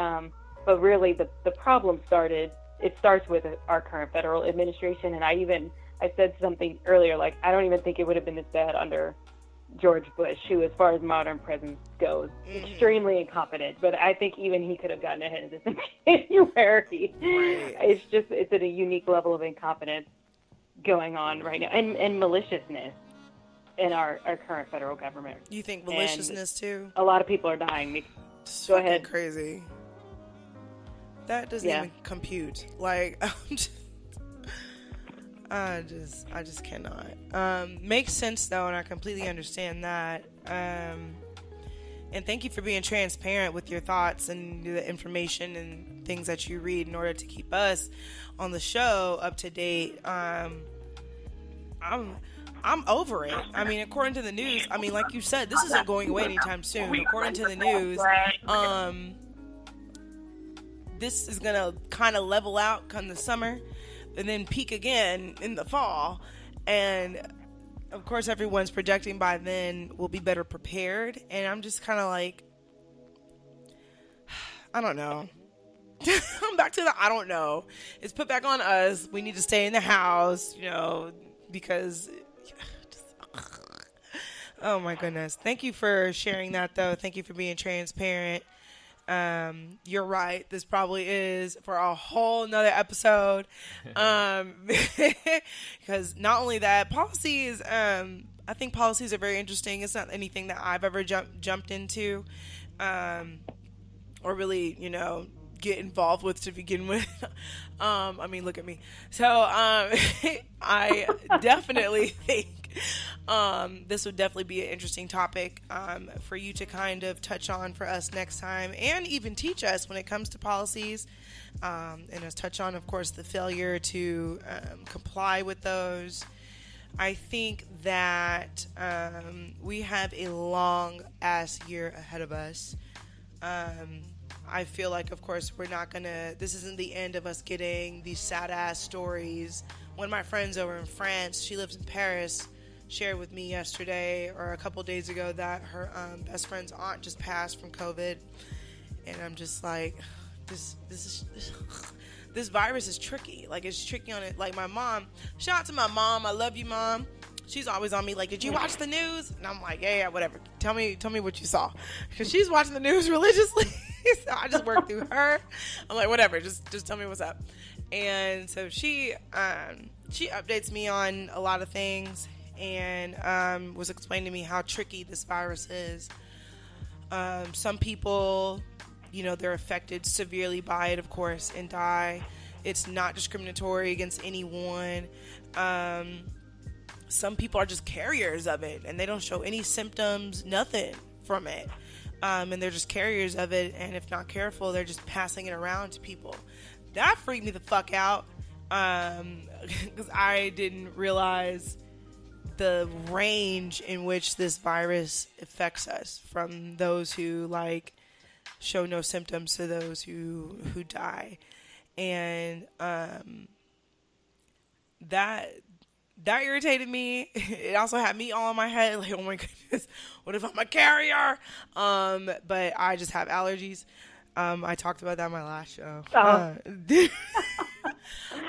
really the problem starts with our current federal administration. And I said something earlier, I don't even think it would have been this bad under George Bush, who, as far as modern presence goes, extremely incompetent. But I think even he could have gotten ahead of this in January. Right. It's at a unique level of incompetence going on right now, and maliciousness in our current federal government. You think maliciousness too? A lot of people are dying. Go ahead. Crazy. That doesn't even compute. I just cannot. Makes sense though, and I completely understand that. And thank you for being transparent with your thoughts and the information and things that you read in order to keep us on the show up to date. I'm over it. According to the news, like you said, this isn't going away anytime soon. According to the news, this is gonna kind of level out come the summer and then peak again in the fall. And of course, everyone's projecting by then we'll be better prepared. And I'm just kind of I don't know. I'm back to the I don't know. It's put back on us. We need to stay in the house, because oh my goodness. Thank you for sharing that though. Thank you for being transparent. You're right. This probably is for a whole nother episode. Because not only that, policies, I think policies are very interesting. It's not anything that I've ever jumped into, or really, get involved with to begin with. I mean, look at me. So I definitely think this would definitely be an interesting topic for you to kind of touch on for us next time, and even teach us when it comes to policies, and us touch on, of course, the failure to comply with those. I think that we have a long ass year ahead of us. I feel like, of course, this isn't the end of us getting these sad ass stories. One of my friends over in France, she lives in Paris, shared with me yesterday or a couple days ago that her best friend's aunt just passed from COVID. And I'm just like, this virus is tricky. Like, it's tricky on it. Like, my mom, shout out to my mom. I love you, Mom. She's always on me like, did you watch the news? And I'm like, yeah, whatever. Tell me what you saw. Because she's watching the news religiously. So I just work through her. I'm like, whatever. Just tell me what's up. And so she updates me on a lot of things, and was explaining to me how tricky this virus is. Some people, they're affected severely by it, of course, and die. It's not discriminatory against anyone. Some people are just carriers of it, and they don't show any symptoms, nothing from it. And they're just carriers of it, and if not careful, they're just passing it around to people. That freaked me the fuck out, because I didn't realize the range in which this virus affects us, from those who show no symptoms to those who die. And that irritated me. It also had me all in my head, like, oh my goodness, what if I'm a carrier? But I just have allergies. I talked about that in my last show. I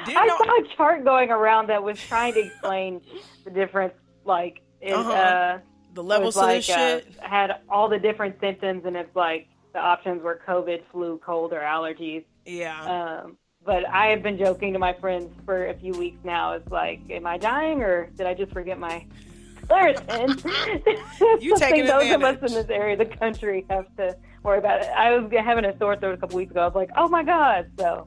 saw a chart going around that was trying to explain the difference, the levels of this shit. Had all the different symptoms, and it's like the options were COVID, flu, cold, or allergies. Yeah. But I have been joking to my friends for a few weeks now. It's like, am I dying, or did I just forget my Claritin? You taking those of us in this area of the country have to worry about it. I was having a sore throat a couple weeks ago. I was like, oh my God. So,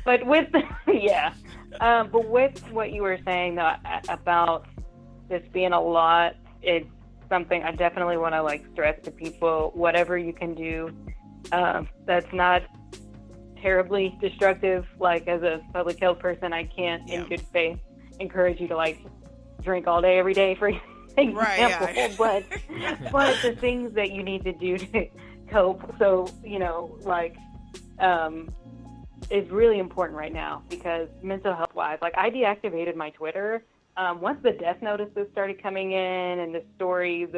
but with, but with what you were saying though, about this being a lot, it's something I definitely want to stress to people. Whatever you can do, that's not terribly destructive. As a public health person, I can't in good faith encourage you to drink all day every day, for example. Right, but the things that you need to do to cope, so is really important right now, because mental health wise, I deactivated my Twitter once the death notices started coming in, and the stories,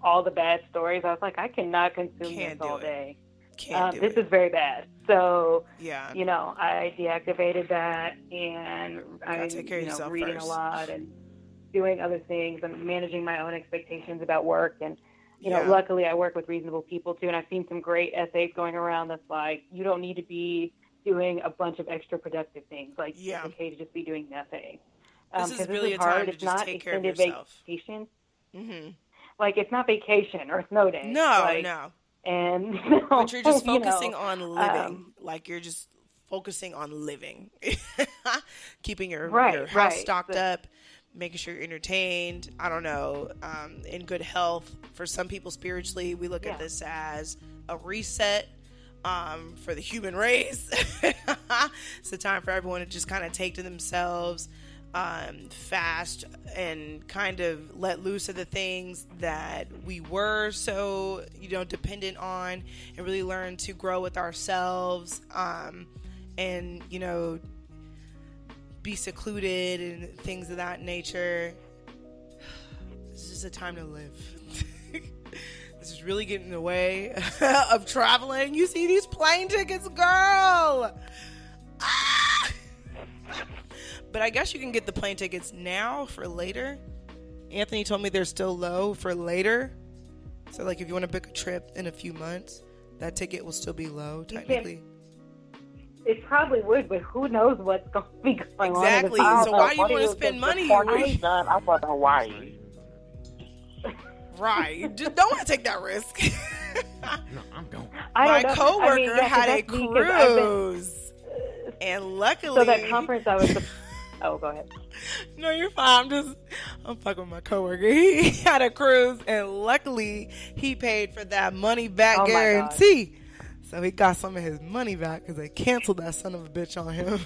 all the bad stories. I was like, I cannot consume this all day. This is very bad. So, I deactivated that, and I'm reading a lot and doing other things and managing my own expectations about work. And, luckily I work with reasonable people too. And I've seen some great essays going around that's you don't need to be doing a bunch of extra productive things. It's okay to just be doing nothing. This is really a time to just take care of yourself. Vacation. Mm-hmm. It's not vacation or snow day. No. And but you're just focusing on living. You're just focusing on living, keeping your house stocked up, making sure you're entertained. I don't know, in good health. For some people, spiritually, we look at this as a reset for the human race. It's a time for everyone to just kind of take to themselves, fast, and kind of let loose of the things that we were so dependent on, and really learn to grow with ourselves, and be secluded and things of that nature. This is just a time to live. This is really getting in the way of traveling. You see these plane tickets, girl. But I guess you can get the plane tickets now for later. Anthony told me they're still low for later. So if you want to book a trip in a few months, that ticket will still be low technically. It probably would, but who knows what's going to be going on. Exactly. So why do you want to spend money? I'm about to Hawaii. Right. Just don't want to take that risk. No, I'm going. My coworker had a cruise, and luckily, so that conference I was. Oh, go ahead. No, you're fine. I'm fucking with my coworker. He had a cruise, and luckily, he paid for that money back guarantee. So he got some of his money back because they canceled that son of a bitch on him.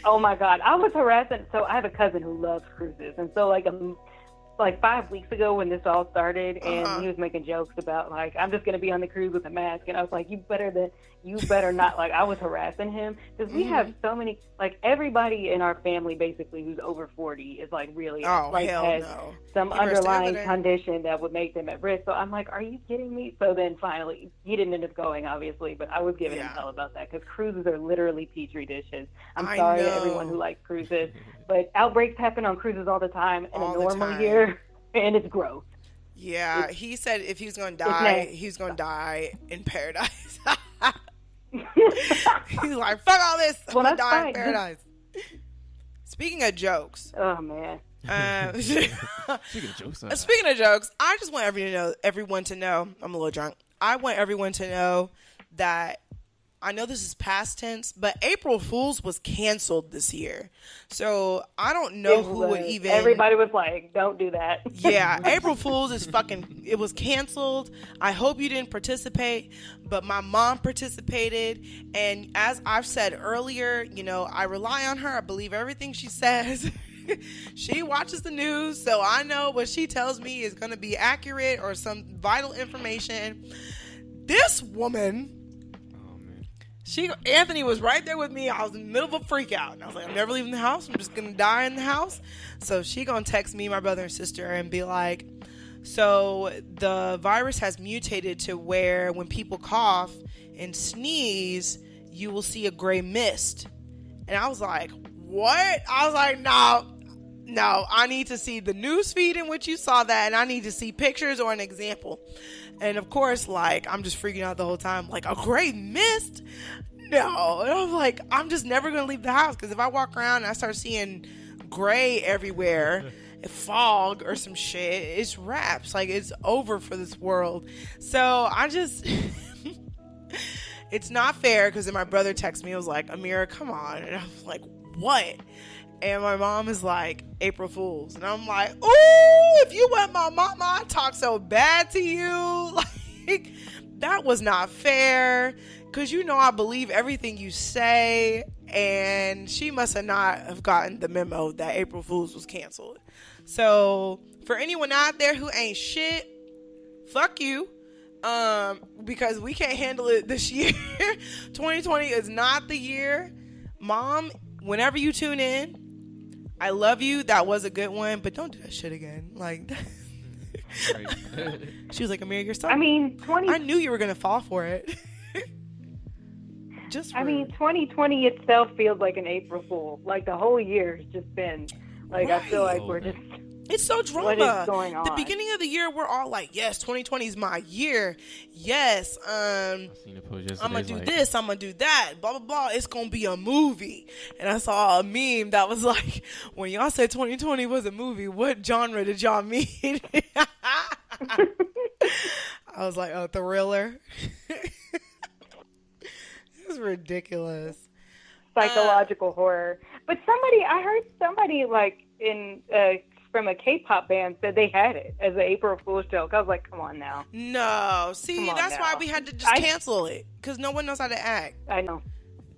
Oh my God, I was harassing. So I have a cousin who loves cruises, and so like 5 weeks ago when this all started, and he was making jokes about like, I'm just gonna be on the cruise with a mask, and I was like, you better not. Like, I was harassing him because we have so many, like, everybody in our family basically who's over 40 is like really has some underlying condition that would make them at risk. So I'm like, are you kidding me? So then finally he didn't end up going, obviously, but I was giving him hell about that because cruises are literally petri dishes. I'm sorry to everyone who likes cruises, but outbreaks happen on cruises all the time in a normal year, and it's gross. Yeah, he said if he was going to die, he was going to die in paradise. He's like, fuck all this. I'm going to die in paradise. Speaking of jokes. Oh, man. Speaking of jokes, I just want everyone to know, I'm a little drunk. I want everyone to know that I know this is past tense, but April Fool's was canceled this year. So I don't know who would even... Everybody was like, don't do that. Yeah, April Fool's is it was canceled. I hope you didn't participate, but my mom participated. And as I've said earlier, I rely on her. I believe everything she says. She watches the news, so I know what she tells me is going to be accurate or some vital information. This woman... Anthony was right there with me. I was in the middle of a freak out. And I was like, I'm never leaving the house. I'm just going to die in the house. So she going to text me, my brother and sister, and be like, so the virus has mutated to where when people cough and sneeze, you will see a gray mist. And I was like, what? I was like, no, I need to see the news feed in which you saw that, and I need to see pictures or an example. And of course, like, I'm just freaking out the whole time, like, a gray mist? No. And I'm like, I'm just never going to leave the house, because if I walk around and I start seeing gray everywhere, fog or some shit, it's wraps. Like, it's over for this world. So I just... It's not fair, because then my brother texted me, I was like, Amira, come on. And I was like, what? And my mom is like, April Fool's. And I'm like, ooh, if you weren't my mama, I'd talk so bad to you. Like, that was not fair. Because I believe everything you say. And she must not have gotten the memo that April Fool's was canceled. So, for anyone out there who ain't shit, fuck you. Because we can't handle it this year. 2020 is not the year. Mom, whenever you tune in, I love you. That was a good one, but don't do that shit again. Like, she was like, Amir, you're so... I knew you were going to fall for it. 2020 itself feels like an April Fool. Like, the whole year has just been, like, I feel like we're just... It's so drama. What is going on? The beginning of the year, we're all like, yes, 2020 is my year. Yes, I'm going to do this. I'm going to do that. Blah, blah, blah. It's going to be a movie. And I saw a meme that was like, when y'all said 2020 was a movie, what genre did y'all mean? I was like, oh, thriller. It was ridiculous. Psychological horror. But I heard somebody like from a K-pop band said they had it as an April Fool's joke. I was like, come on now. No. See, that's why we had to just cancel it. Because no one knows how to act. I know.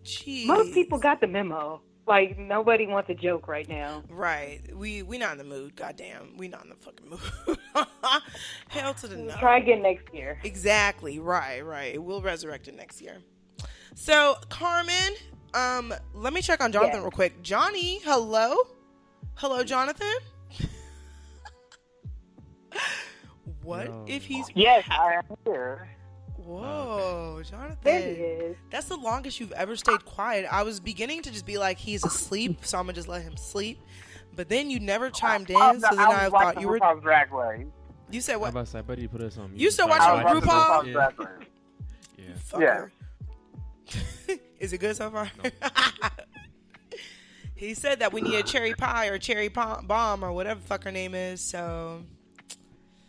Jeez. Most people got the memo. Like, nobody wants a joke right now. Right. We not in the mood. Goddamn. We not in the fucking mood. Hell to the no. Try again next year. Exactly. Right. We'll resurrect it next year. So, Carmen, let me check on Jonathan real quick. Johnny, hello? Hello, Jonathan? What if he's... Yes, I am here. Whoa, Jonathan. There he is. That's the longest you've ever stayed quiet. I was beginning to just be like, he's asleep, so I'm going to just let him sleep. But then you never chimed in, so then I thought you were... Drag Race. You said what? I was about to say, buddy, put us on mute. You still watching RuPaul? Yeah. Is it good so far? No. He said that we need a cherry pie or cherry bomb or whatever the fuck her name is, so...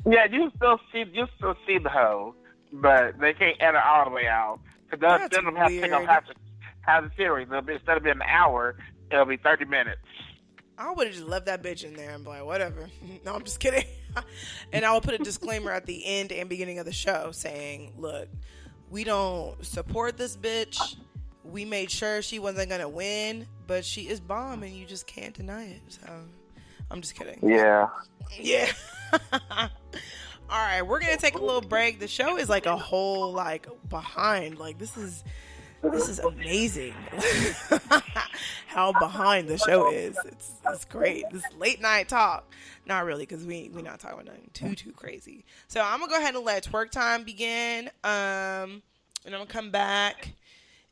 Yeah, you still see the hoe. but they can't edit all the way out. Because then they'll have to take off half the series. Instead of being an hour, it'll be 30 minutes. I would have just left that bitch in there and be like, whatever. No, I'm just kidding. And I will put a disclaimer at the end and beginning of the show saying, look, we don't support this bitch. We made sure she wasn't going to win, but she is bomb and you just can't deny it. So I'm just kidding. Yeah. Yeah. All right, we're going to take a little break. The show is like a whole like behind. Like this is amazing. How behind the show is. It's great. This late night talk. Not really, because we not talking about nothing too crazy. So I'm gonna go ahead and let twerk time begin. And I'm gonna come back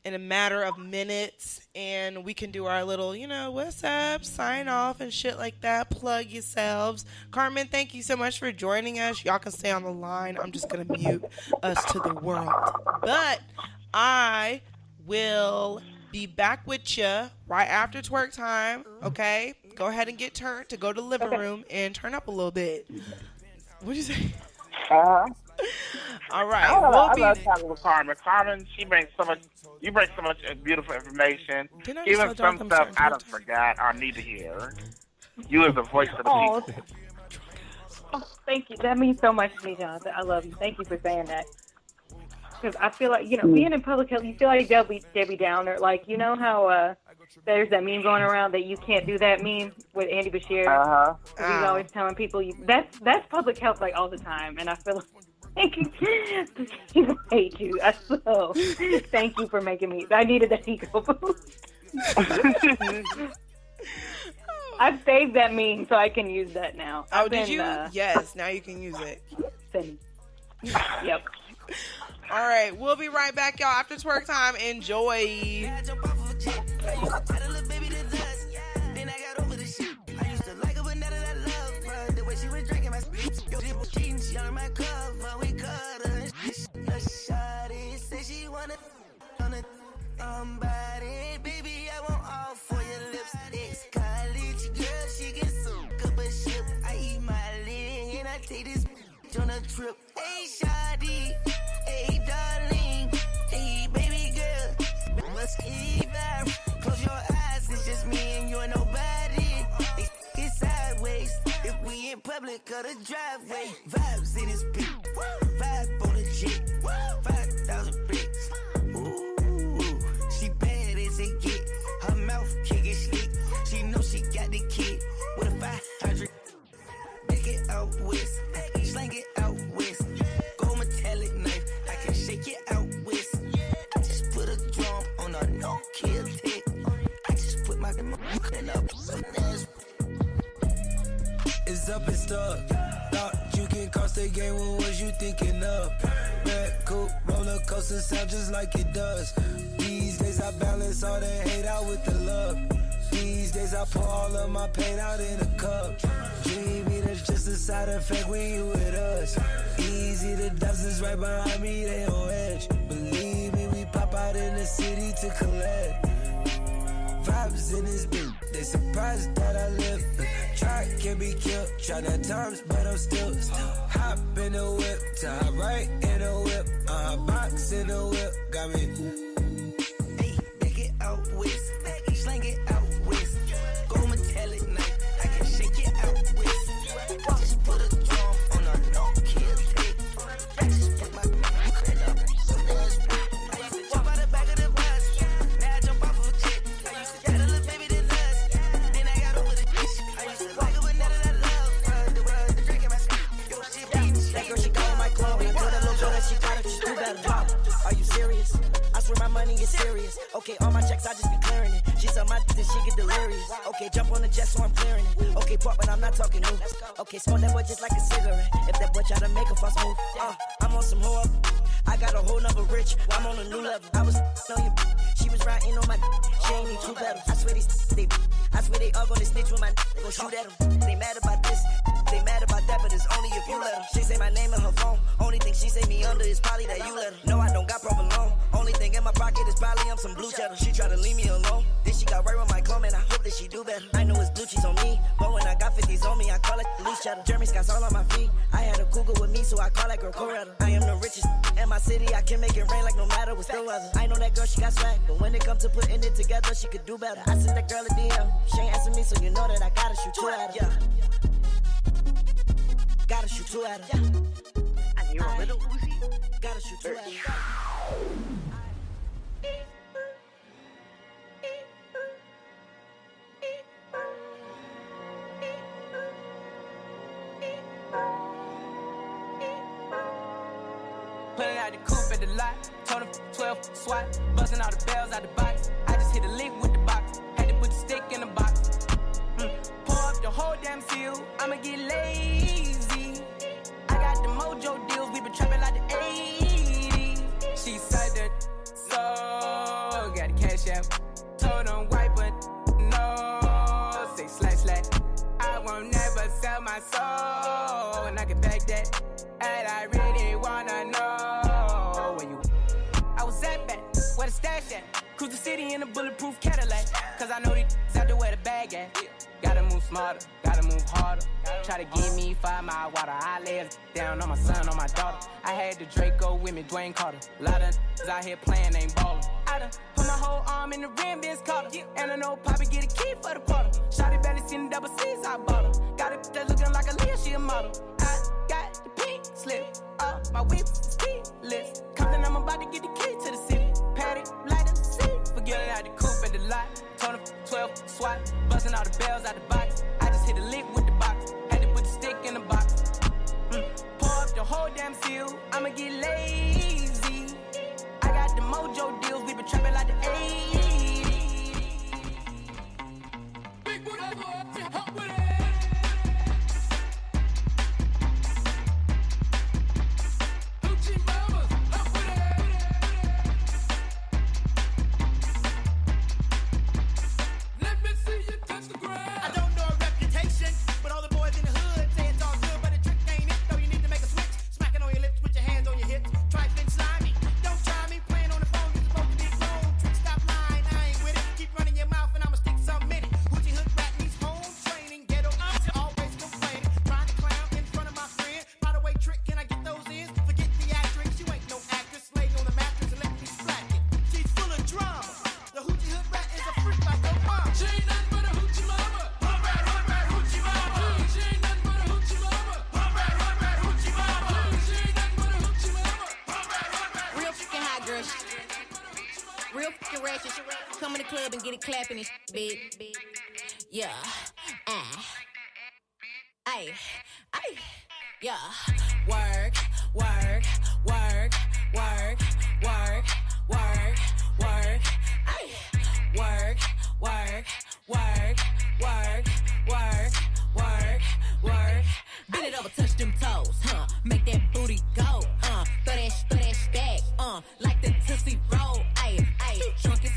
in a matter of minutes, and we can do our little, what's up, sign off and shit like that. Plug yourselves. Carmen, thank you so much for joining us. Y'all can stay on the line. I'm just gonna mute us to the world. But I will be back with you right after twerk time, okay? Go ahead and get turned to go to the living room and turn up a little bit. What'd you say? All right. I love talking with Carmen. Carmen, you bring so much beautiful information. Even some stuff I don't forgot or need to hear. You are the voice of the people. Oh, thank you. That means so much to me, Jonathan. I love you. Thank you for saying that. Because I feel like, being in public health, you feel like Debbie Downer. Like, you know how there's that meme going around that you can't do that meme with Andy Bashir? He's always telling people, that's public health, like, all the time. And I feel like people hate you. So, thank you for making me. I needed that ego boost. I've saved that meme so I can use that now. Oh, did you? Yes, now you can use it. Yep. All right, we'll be right back, y'all, after twerk time. Enjoy. On a trip, hey shawty, hey darling, hey baby girl, let's keep out. Close your eyes, it's just me and you and nobody. It's sideways, if we in public or the driveway. Vibes in this beat, vibe on the jet, 5,000 bricks. Ooh, she bad as it get, her mouth can get slick. She know she got the kid with a 500. Make it out west. Slang it out west. Gold metallic knife, I can shake it out west. I just put a drum on a no-kill tick. I just put my emotion up. It's up and stuck. Thought you can cross the game, what was you thinking of? Red coupe, roller coaster sound just like it does. These days I balance all the hate out with the love. These days I pour all of my pain out in a cup. Dreamy, that's just a side effect when you with us. Easy, the dozens right behind me, they on edge. Believe me, we pop out in the city to collect. Vibes in this bitch, they surprised that I live. Try can be killed, try that times, but I'm still hop in the whip, to hop right in the whip. Box in the whip, got me. Hey, make it out west, slang it out west. Gold metallic knife, I can shake it out west. I just put a drum on a no-kill tape. I just put my credit up. I used to jump out the back of the bus, now I jump off of a jet. I used to get a little baby that lust, then I got over the bitch. I used to like her, but now that I love the world, the drink in my spit. Yo, shit, that girl, she got in my club, and I told that little girl that she got it, just do better. Are you serious? I swear my money is serious. Okay, all my checks, I just be clearing it. She saw my then she get delirious. Okay, jump on the jet, so I'm clearing it. Okay, park, but I'm not talking new. Okay, smoke that boy just like a cigarette. If that boy try to make a fuss move, I'm on some whore. I got a whole number rich. I'm on a new level. I was on you. She was riding on my. She ain't need two pedals. I swear they all gonna snitch when my go shoot at them. They mad about this. They mad about that, but it's only if you let her. She say my name in her phone. Only thing she say me under is probably that you let her. No, I don't got provolone. Only thing in my pocket is probably some blue cheddar. She try to leave me alone. Then she got right with my comb, and I hope that she do better. I know it's blue cheese on me, but when I got 50s on me, I call it loose cheddar. Jeremy Scott's all on my feet. I had a cougar with me, so I call that girl Coretta. I am the richest in my city. I can make it rain like no matter what's the weather. I know that girl, she got swag, but when it comes to putting it together, she could do better. I sent that girl a DM. She ain't answer me, so you know that I gotta shoot two at her. Gotta shoot two at her. And you're a little Uzi. Gotta shoot two at her. Pulling out the coupe at the lot, told him 12 SWAT, buzzing all the bells out the box. I just hit a lick with the box, had to put the stick in the box. Pour up the whole damn seal, I'ma get lazy. I got the mojo deals, we been trapping like the 80s. She said that, so got the cash out. Told him white, but no, say slash. I won't never sell my soul, and I can back that. And I really wanna know where you. I was at back, where the stash at? Cruise the city in a bulletproof Cadillac. Cause I know these out there where the bag at. Gotta move smarter, gotta move harder. Try to give me 5 mile water. I lay it down on my son, on my daughter. I had the Draco with me, Dwayne Carter. A lot of out here playing, ain't ballin'. I done put my whole arm in the rim, Ben's Carter. And I know Poppy get a key for the quarter. Shawty barely seen the double C's, I bought her. Got it that looking like a Leah, she a model. I got the pink slip, my whip is keyless. Compton, I'm about to get the key to the city. Patty, light up the seat. Forgetting out the coupe at the lot. Told him 12 SWAT, buzzing all the bells out the box. I just hit a lick with the box, had to put the stick in the box. Pour up the whole damn seal, I'ma get lazy. I got the mojo deals, we been trapping like the 80s. Big boy, hop with it. Clapping it, big, yeah, ay, yeah, work, ay, work, bend it over, touch them toes, make that booty go, throw that back, like the Tootsie Roll, ay, drunk as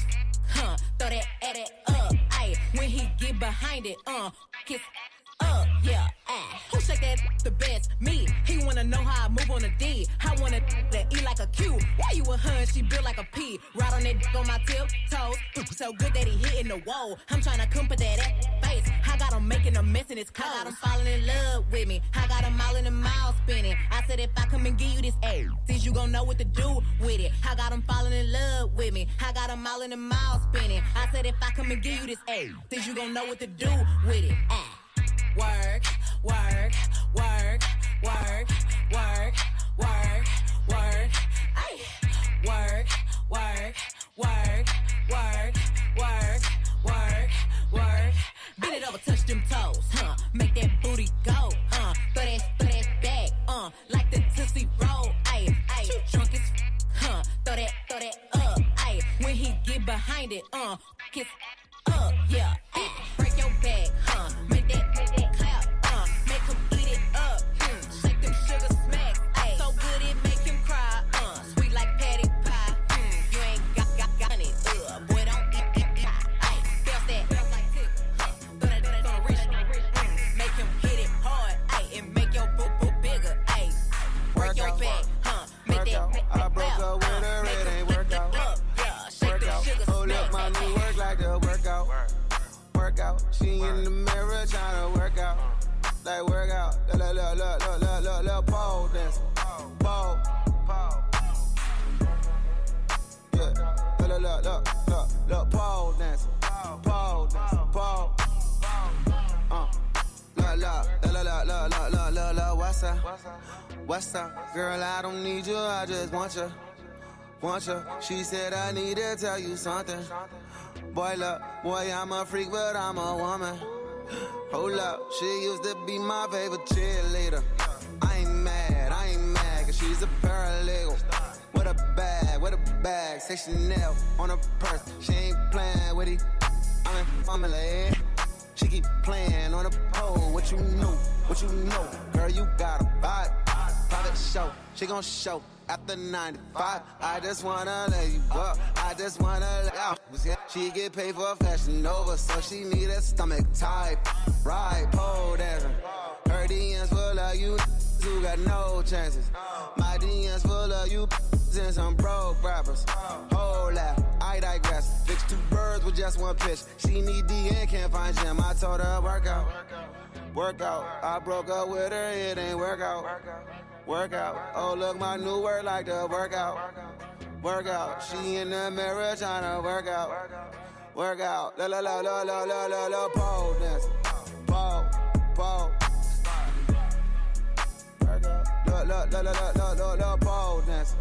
throw that at it up, ayy. When he get behind it, kiss up, yeah, ayy. Who shake that the best? Me. He wanna know how I move on a D. I wanna that E like a Q. Why you a hun? She built like a P. Ride on that on my tiptoes. So good that he hitting the wall. I'm tryna come put that face. I got him making a mess in his clothes. I got him falling in love with me. I got him all in the mouth spinning. I said if I come and give you this A, since you gon' know what to do with it. I got him falling in love with me. I got him all in the mouth spinning. I said if I come and give you this A, since you gon' know what to do with it. Work, ay, work, ay, work. Bend it over, touch them toes, make that booty go, throw that back, like the Tootsie Roll, ay, drunk as throw that up, ay, when he get behind it, kiss up, yeah, break your back, make that clap, make him eat it up, shake them sugar smacks, ay, so good it make him cry, sweet like patty pie, you ain't got it, boy don't eat it, ay, bounce like tick, throw that rich, make him hit it hard, ay, look, my new work like the workout. Workout. She in the mirror tryna work out. Like workout. Look, pole dance. Pole. Yeah. Look, pole dance. Pole dance. Pole. Look, what's up? Girl, I don't need you, I just want you. She said I need to tell you something. Boy, look, boy, I'm a freak, but I'm a woman. Hold up, she used to be my favorite cheerleader. I ain't mad, cause she's a paralegal. With a bag, say Chanel on her purse. She ain't playing with it, I'm in family. She keep playing on the pole, what you know? Girl, you got a vibe, private show, she gon' show. After 95, I just wanna let you up. I just wanna let out. She get paid for fashion over, so she need a stomach type. Right, pole dancing. Her DMs full of you who got no chances. My DMs full of you and some broke rappers. Whole lot, I digress. Fix two birds with just one pitch. She need D and can't find Jim. I told her workout. I broke up with her, it ain't workout. Oh, look, my new word like the workout. She in the mirror tryna work out. La, pole dance. Pole. Look, pole dance.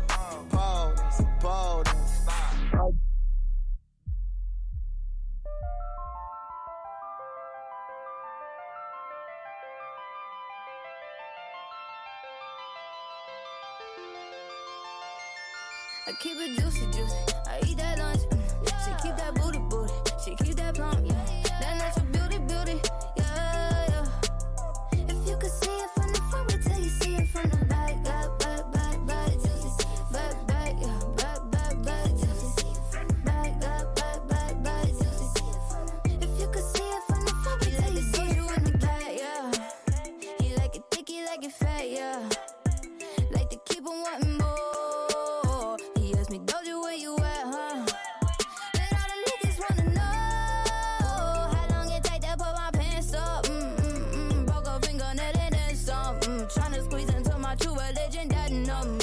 Pole dance. I keep it juicy. I eat that lunch. She keep that booty. She keep that plump. That natural beauty. Yeah. If you could see it from the front, wait till you see it from the back. Back, juicy. Back, yeah. Back, juicy. Back, juicy. If you could see it from the front, wait till you see it from the back. Yeah. He like it thick, he like it fat. Yeah. Like to keep on wanting more. Doja, where you at, huh? And all the niggas wanna know how long it take to put my pants up. Broke a fingernail and then some. Tryna squeeze into my true religion, that numb.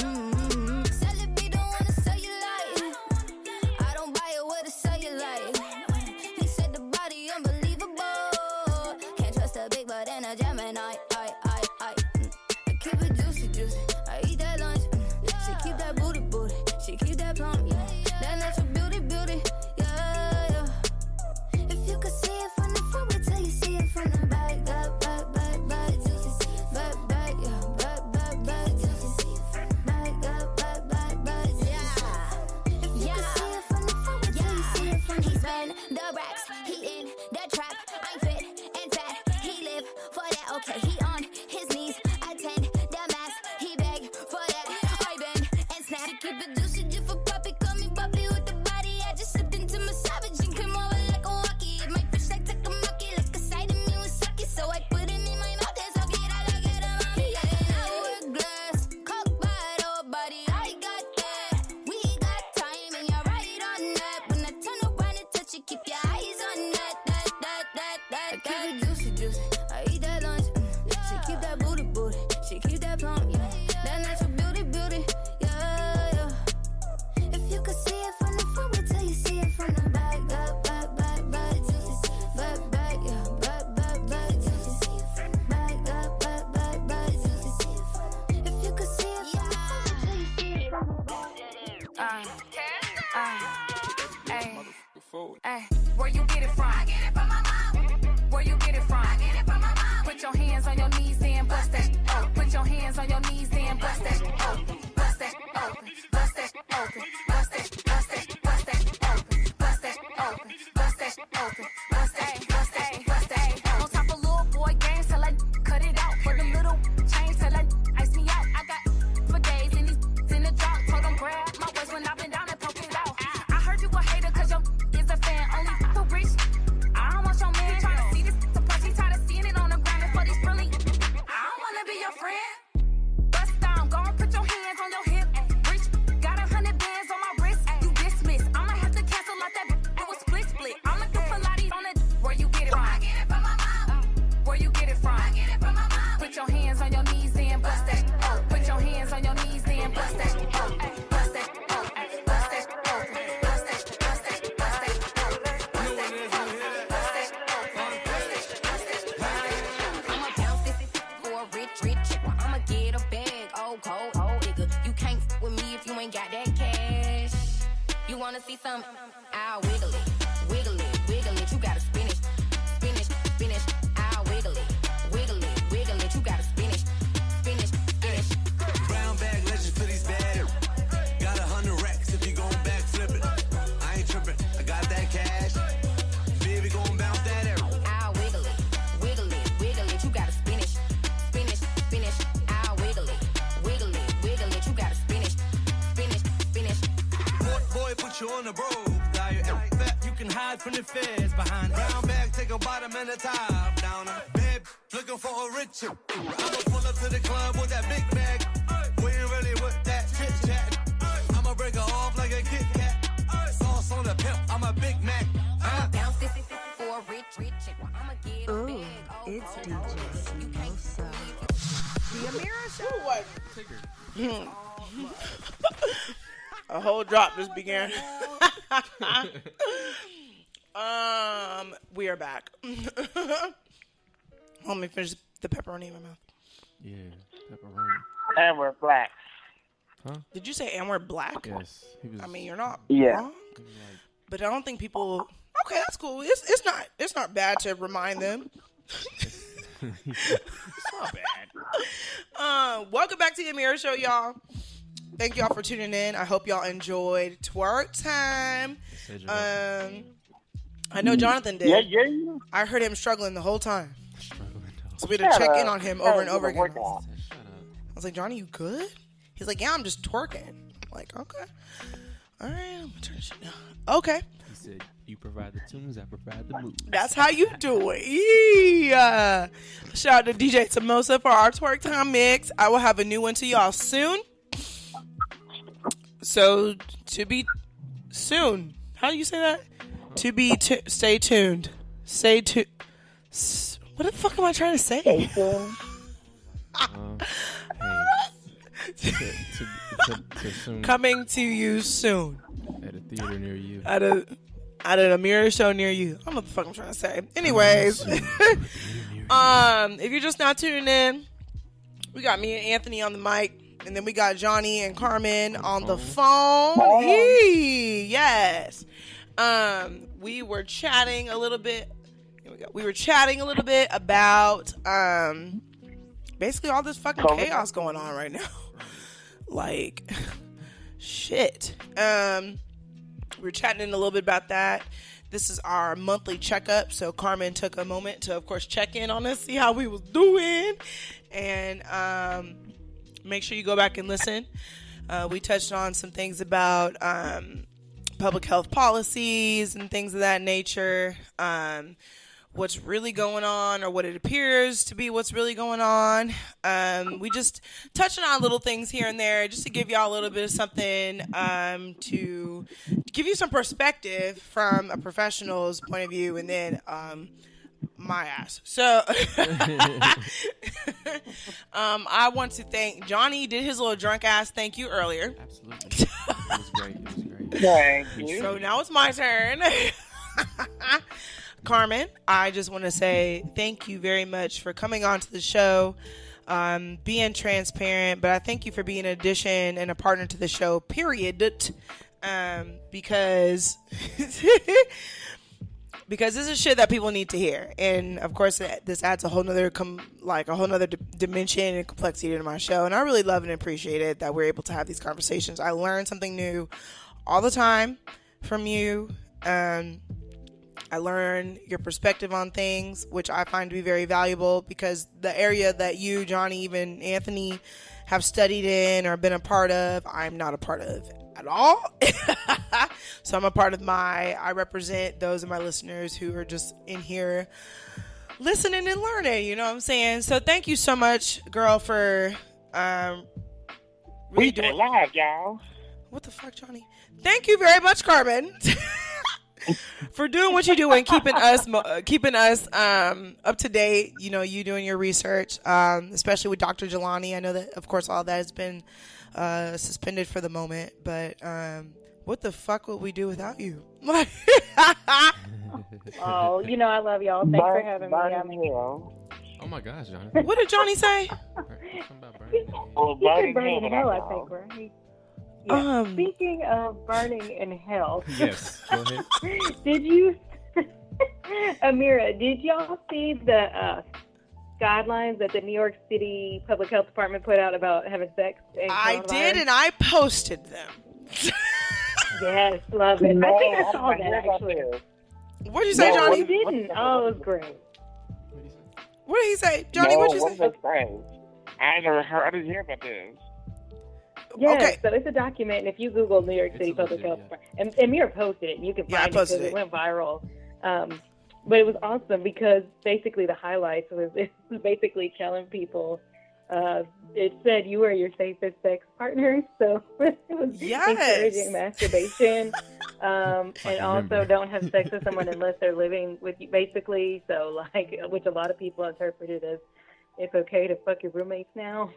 Sell it, be don't wanna sell you like. I don't buy it with a cellulite. He said the body unbelievable. Can't trust a big butt and a Gemini. I keep it juicy. I eat that lunch. She keep that booty. She keep that plump, that natural beauty, yeah. If you could see it from the front, wait till you see it from the back, back, juicy, back, yeah, back, juicy, back, yeah. If you could see it from the front, wait till you see it from the back. He spend the racks, he in the trap. I'm fit and fat, he live for that. Okay, he on his knees, attend the mass. He beg for that. I bend and snap. She keep it juicy. Where you get it from? I get it from my mom. Where you get it from? I get it from my mom. Put your hands on your knees and bust that. Oh, put your hands on your knees and bust that. Open, bust that open, bust that open, bust that open, bust that open, bust that open, bust that. On top of little boy games till I cut it out. For the little chains till I ice me out. I got for days and these in the drop. Told them grab my waist when I've been down and poke it out. I heard you a hater cause your is a fan only for rich. I don't want your man trying to see this to punch. He trying to see I'll wiggle it, wiggle it, wiggle it. You gotta spin it, spin it, spin it. I'll wiggle it, wiggle it, wiggle it. You gotta spin it, spin it, spin it. Brown bag legends for these bad. Got 100 racks if you gon' back flip it. I ain't tripping, I got that cash. Baby gon' bounce that arrow. I'll wiggle it, wiggle it, wiggle it. You gotta spin it, spin it, spin it. I'll wiggle it, wiggle it, wiggle it. You gotta spin it, spin it, spin it. Boy, put you on the road. Fat, you can hide from the feds behind brown bag, take a bottom and a top down. Babe, looking for a richer. I'ma pull up to the club with that big bag. We ain't really with that chit chat. I'ma break her off like a Kit Kat. Sauce on the pimp, I'm a Big Mac. Bounce this for a rich chick. I'ma get Ooh, big. it's DJ Smosa. The Amira Show. A whole drop just began. We are back. Let me finish the pepperoni in my mouth. Yeah, pepperoni. And we're black. Huh? Did you say and we're black? Yes. He was, I mean, you're not Yeah. wrong. But I don't think people. Okay, that's cool. It's not bad to remind them. It's not bad. Welcome back to the Amira Show, y'all. Thank y'all for tuning in. I hope y'all enjoyed twerk time. I know Jonathan did. Yeah. I heard him struggling the whole time. So we had to check in on him over and over again. I was like, Johnny, you good? He's like, yeah, I'm just twerking. I'm like, okay. All right, I'm gonna turn this shit down. Okay. He said, you provide the tunes, I provide the moves. That's how you do it. Yeah. Shout out to DJ Samosa for our twerk time mix. I will have a new one to y'all soon. So, to be soon. How do you say that? To be, stay tuned. Stay tuned. What the fuck am I trying to say? Stay tuned. To soon. Coming to you soon. At a theater near you. At an Amira show near you. I don't know what the fuck I'm trying to say. Anyways. If you're just now tuning in, we got me and Anthony on the mic. And then we got Johnny and Carmen on the phone. Yes. We were chatting a little bit. Here we go. We were chatting a little bit about basically all this fucking chaos going on right now. Like, shit. We were chatting a little bit about that. This is our monthly checkup. So Carmen took a moment to, of course, check in on us, see how we was doing. And make sure you go back and listen. We touched on some things about public health policies and things of that nature. What's really going on, or what it appears to be what's really going on. We just touching on little things here and there just to give y'all a little bit of something to give you some perspective from a professional's point of view, and then my ass. So I want to thank Johnny. Did his little drunk ass thank you earlier. Absolutely. It was great. Thank you. So now it's my turn. Carmen, I just want to say thank you very much for coming on to the show, being transparent, but I thank you for being an addition and a partner to the show, period, because because this is shit that people need to hear. And of course this adds a whole nother dimension and complexity to my show, and I really love and appreciate it that we're able to have these conversations. I learn something new all the time from you. I learn your perspective on things, which I find to be very valuable, because the area that you, Johnny, even Anthony have studied in or been a part of, I'm not a part of at all. So I'm a part of I represent those of my listeners who are just in here listening and learning, you know what I'm saying? So thank you so much, girl, for really doing live, y'all. What the fuck, Johnny? Thank you very much, Carmen. For doing what you do and keeping us up to date. You know, you doing your research, especially with Dr. Jelani. I know that, of course, all that has been suspended for the moment. But what the fuck would we do without you? Oh, you know I love y'all. Thanks for having me. Oh my gosh, Johnny. What did Johnny say? He said Burning Hill, I think, right? Speaking of burning in hell. Yes, go ahead. Did you, Amira, did y'all see the guidelines that the New York City Public Health Department put out about having sex? I did, and I posted them. Yes, love it. No, I think I saw that, actually. What did you say, Johnny? You didn't. Oh, it was great. What did he say? Johnny, what did you say? I never heard. I didn't hear about this. Yeah, Okay. so it's a document, and if you Google New York City Public Health, and Amir posted it, and you can find it because it went viral. But it was awesome because basically the highlights was basically telling people, it said you are your safest sex partner, so it was encouraging masturbation, and also don't have sex with someone unless they're living with you, basically. So like, which a lot of people interpreted as it's okay to fuck your roommates now.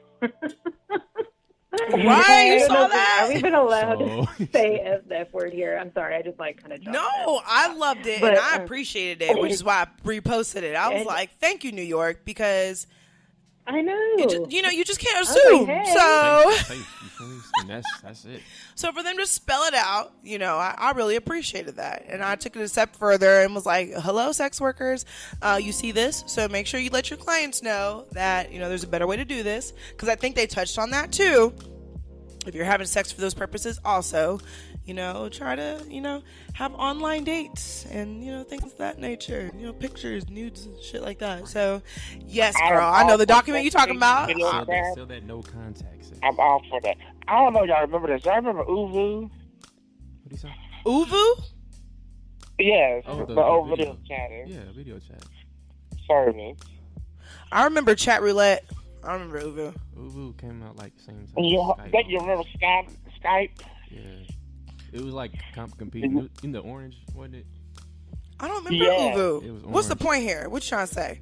Right, you saw that? Are we even allowed to say F word here? I'm sorry, I just like kind of No, I loved it, and I appreciated it, which is why I reposted it. I was like, thank you, New York, because I know. You just can't assume. So that's it. So for them to spell it out, I really appreciated that. And I took it a step further and was like, hello, sex workers. You see this, so make sure you let your clients know that, there's a better way to do this. Because I think they touched on that too. If you're having sex for those purposes also, try to, have online dates and, things of that nature. Pictures, nudes, and shit like that. So, yes, girl, I know the document you're talking about. Still that no contact sex. I'm all for that. I don't know if y'all remember this. Y'all remember Uvu? What do you say? Uvu? Yes, the video chatting. Yeah, video chat. Service. I remember chat roulette. I remember Uvu. Uvu came out like same time. You remember Skype? Yeah. It was like competing in the orange, wasn't it? I don't remember Uvu. It was What's the point here? What you trying to say?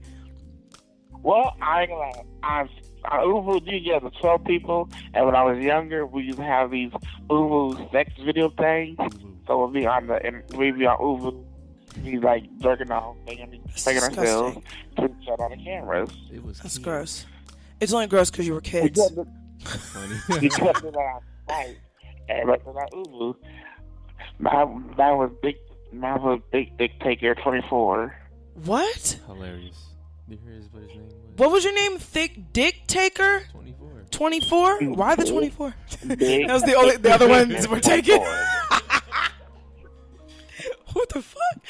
Well, I ain't gonna lie. Uvu, you get the 12 people, and when I was younger, we used to have these Uvu sex video things. So we'd be on Uvu. He's like jerking off, taking ourselves to shut on the cameras. That's gross. It's only gross because you were kids. That's funny. You kept it on Skype. And that's not Uvu. Mine was Big Dick Taker 24. What? Hilarious. Did you hear what his name was? What was your name? Thick Dick Taker? 24. 24? Why the 24? That was the other ones were taken. What the fuck?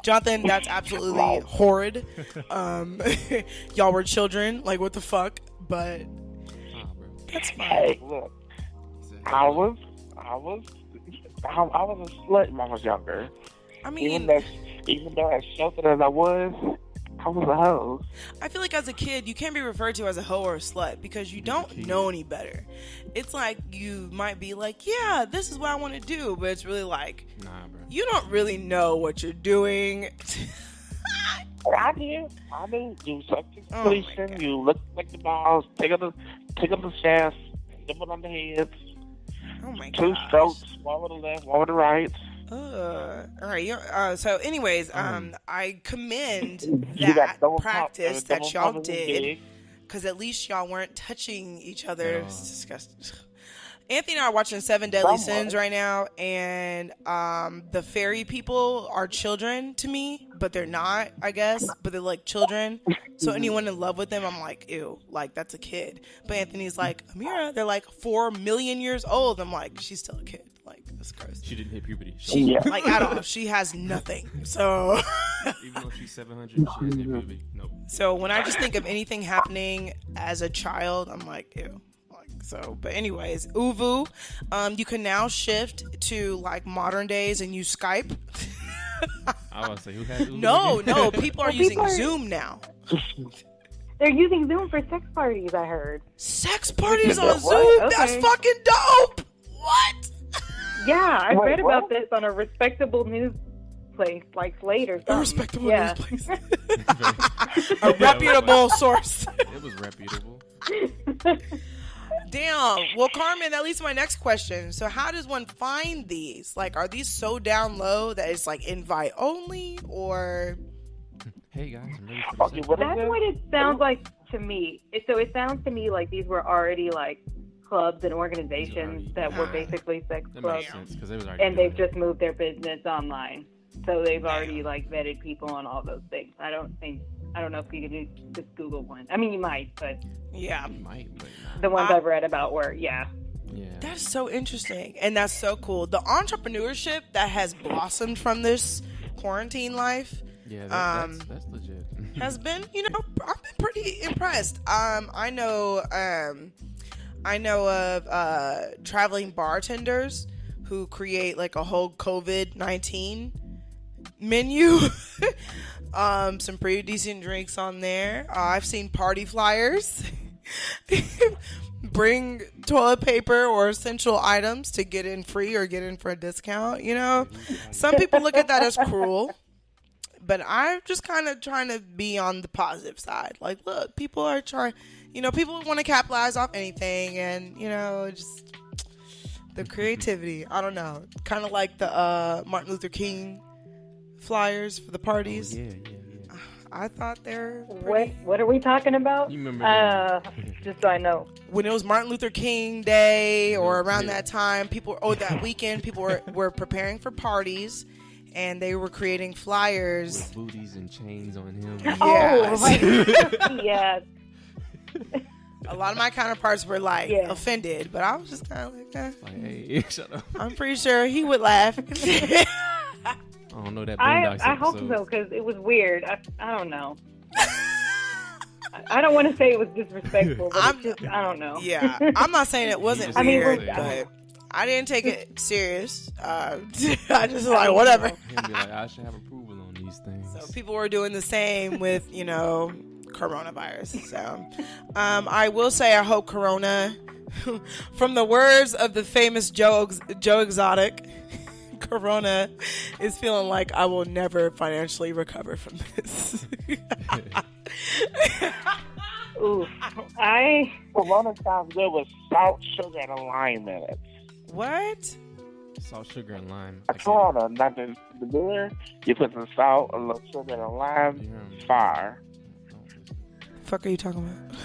Jonathan, that's absolutely horrid. Y'all were children. Like, what the fuck? But that's fine. Hey, look. I was a slut when I was younger. I mean, even though as sheltered as I was a hoe. I feel like as a kid, you can't be referred to as a hoe or a slut because you don't know any better. It's like you might be like, yeah, this is what I want to do, but it's really like, nah, bro. You don't really know what you're doing. I do. You suck the completion. You look like the balls. Take up the chest. Nibble on the head. Oh my god. 2 strokes. One with the left, one with the right. All right. So, anyways, I commend that practice that y'all did, because at least y'all weren't touching each other. It's disgusting. Anthony and I are watching 7 Deadly Sins right now, and the fairy people are children to me, but they're not, I guess, but they're like children. So anyone in love with them, I'm like, ew, like that's a kid. But Anthony's like, Amira, they're like 4 million years old. I'm like, she's still a kid. Like, that's gross. She didn't hit puberty. Like, at all. She has nothing. So even though she's 700, she hasn't hit puberty. Nope. So when I just think of anything happening as a child, I'm like, ew. So, but anyways, Uvu, you can now shift to like modern days and use Skype. I was say, who has Uvu? No, people are using Zoom now. They're using Zoom for sex parties, I heard. Sex parties on Zoom? Okay. That's fucking dope. What? Yeah, I read about this on a respectable news place like Slate or something. A respectable news place. A reputable source. It was reputable. Damn. Well, Carmen, that leads to my next question. So how does one find these? Like, are these so down low that it's like invite only, or? Hey guys, I'm ready for that's what it sounds like to me. So it sounds to me like these were already like clubs and organizations that were basically sex That clubs, makes sense, 'cause they was already and they've doing just moved their business online. So they've already like vetted people on all those things. I don't know if you could just Google one. I mean, you might, but yeah, You might, but the ones I've read about were yeah. That's so interesting, and that's so cool. The entrepreneurship that has blossomed from this quarantine life, Yeah, that's legit. has been, I've been pretty impressed. I know of traveling bartenders who create like a whole COVID-19 menu. Some pretty decent drinks on there. I've seen party flyers. Bring toilet paper or essential items to get in free or get in for a discount. Some people look at that as cruel, but I'm just kind of trying to be on the positive side. Like, look, people are trying, people want to capitalize off anything, and just the creativity. I don't know, kind of like the Martin Luther King flyers for the parties. Yeah. I thought they're what are we talking about? You remember just so I know. When it was Martin Luther King Day or around that time, that weekend, people were preparing for parties, and they were creating flyers with booties and chains on him. Yes. A lot of my counterparts were like offended, but I was just kind of like, hey, shut up. I'm pretty sure he would laugh. I don't know that. I hope so, because it was weird. I don't know. I don't want to say it was disrespectful, but I don't know. Yeah, I'm not saying it wasn't weird, but I didn't take it serious. I just like, whatever. He'll be like, I should have approval on these things. So people were doing the same with, coronavirus. So I will say I hope Corona, from the words of the famous Joe Exotic, Corona is feeling like I will never financially recover from this. Ooh, Corona sounds good with salt, sugar, and a lime in it. What? Salt, sugar, and lime. Corona, not the beer. You put some salt, a little sugar, and a lime. Fire. Fuck are you talking about?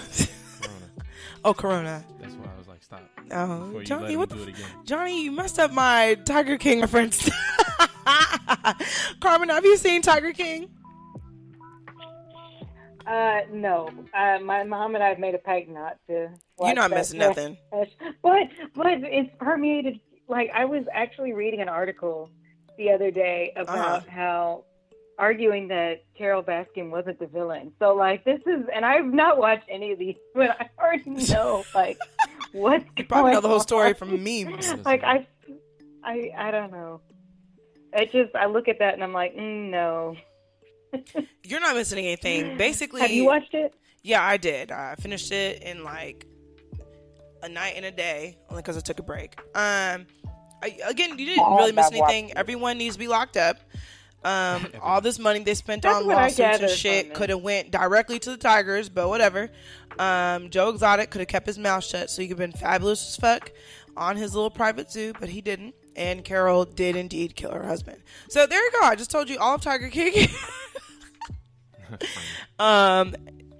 Corona. Oh, Corona. That's why I was like, stop. Oh, Johnny, Johnny, you messed up my Tiger King reference. Carmen, have you seen Tiger King? No. My mom and I have made a pact not to watch. You're not missing nothing. But it's permeated. Like, I was actually reading an article the other day about how arguing that Carol Baskin wasn't the villain. So, like, this is, and I've not watched any of these, but I already know, like, what's going on. You probably know the whole story from memes. Like, I don't know. I look at that and I'm like, no. You're not missing anything. Basically, have you watched it? Yeah, I did. I finished it in like a night and a day, only because I took a break. Again, you didn't really miss anything. Everyone needs to be locked up. All this money they spent on lawsuits and shit could have went directly to the Tigers, but whatever. Joe Exotic could have kept his mouth shut, so he could have been fabulous as fuck on his little private zoo, but he didn't. And Carol did indeed kill her husband. So there you go. I just told you all of Tiger King.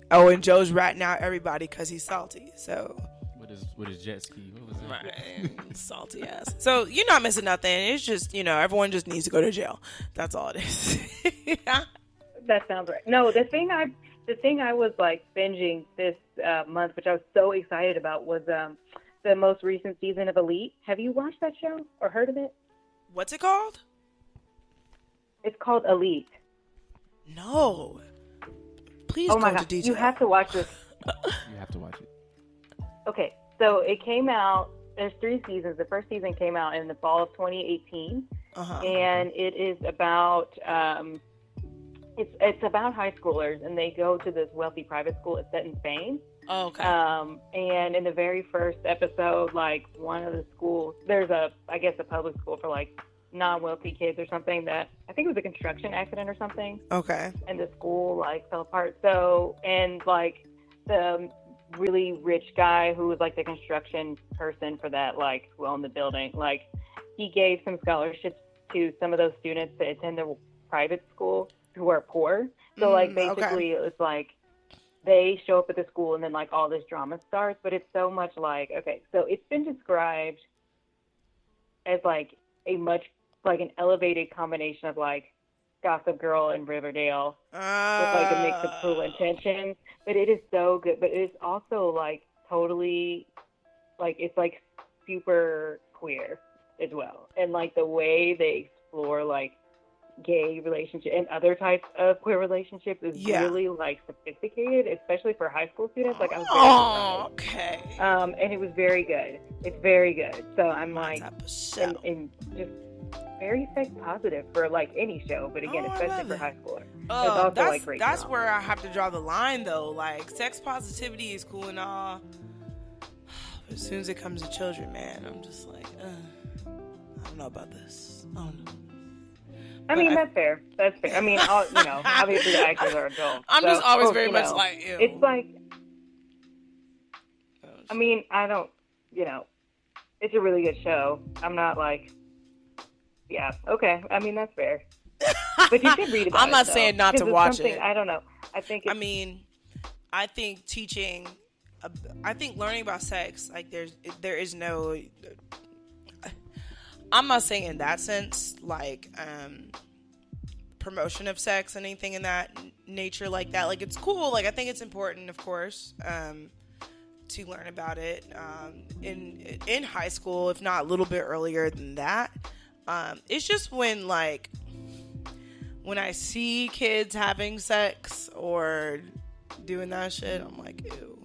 And Joe's ratting out everybody because he's salty. So with his jet ski, what was that? Right. Salty ass. So you're not missing nothing. It's just everyone just needs to go to jail. That's all it is. That sounds right. No, the thing I was like binging this month, which I was so excited about, was the most recent season of Elite. Have you watched that show or heard of it? What's it called? It's called Elite. No. Please go into God. detail. You have to watch this. You have to watch it. Okay, so it came out. There's 3 seasons. The first season came out in the fall of 2018, and it is about it's about high schoolers, and they go to this wealthy private school. It's set in Spain. Oh, okay. And in the very first episode, like, one of the schools, there's a public school for like non-wealthy kids or something that I think it was a construction accident or something. Okay. And the school like fell apart. So, and like the really rich guy who was like the construction person for that, like, who owned the building, like, he gave some scholarships to some of those students to attend the private school who are poor. So like basically it was like they show up at the school and then like all this drama starts, but it's so much like, okay, so it's been described as like a much like an elevated combination of like Gossip Girl and Riverdale with like a mix of Cruel Intentions, but it is so good. But it's also like totally like it's like super queer as well, and like the way they explore like gay relationship and other types of queer relationships is really like sophisticated, especially for high school students. Like I was very surprised. And it was very good. It's very good. So I'm like, and just very sex positive for like any show, but again, especially for high schoolers. That's where I have to draw the line though. Like sex positivity is cool and all. But as soon as it comes to children, man, I'm just like, I don't know about this. I don't know. I mean, that's fair. That's fair. I mean, obviously the actors are adults. I'm just always very much like, ew. It's like, I mean, I don't, it's a really good show. I'm not like, yeah, okay. I mean, that's fair. But you should read about it. I'm not saying not to watch it. I don't know. I think learning about sex, like there is no, I'm not saying in that sense, like, promotion of sex, anything in that nature like that. Like, it's cool. Like, I think it's important, of course, to learn about it, in high school, if not a little bit earlier than that. It's just when I see kids having sex or doing that shit, I'm like, ew.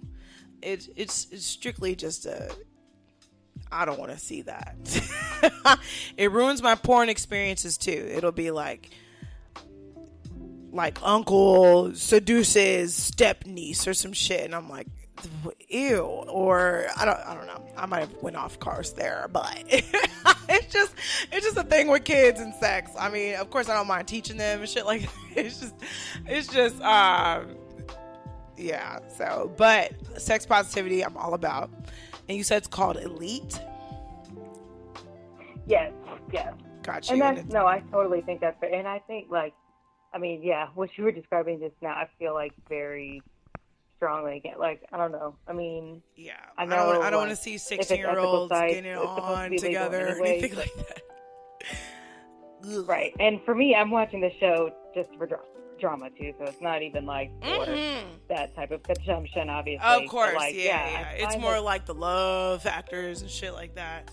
It's strictly just I don't want to see that. It ruins my porn experiences too. It'll be like uncle seduces step niece or some shit, and I'm like, ew. Or I don't know. I might have went off course there, but it's just a thing with kids and sex. I mean, of course I don't mind teaching them and shit like that. It's just yeah. So, but sex positivity, I'm all about. And you said it's called Elite? Yes. Gotcha. And I totally think that's fair. And I think what you were describing just now, I feel like very strongly again. Like, I don't know. I mean, yeah. I know. I don't want to see 16-year-olds getting it on together or anything like that. Right. And for me, I'm watching the show just for drama too, so it's not even like for that type of consumption, obviously. Of course, like, yeah. It's more like the love factors and shit like that.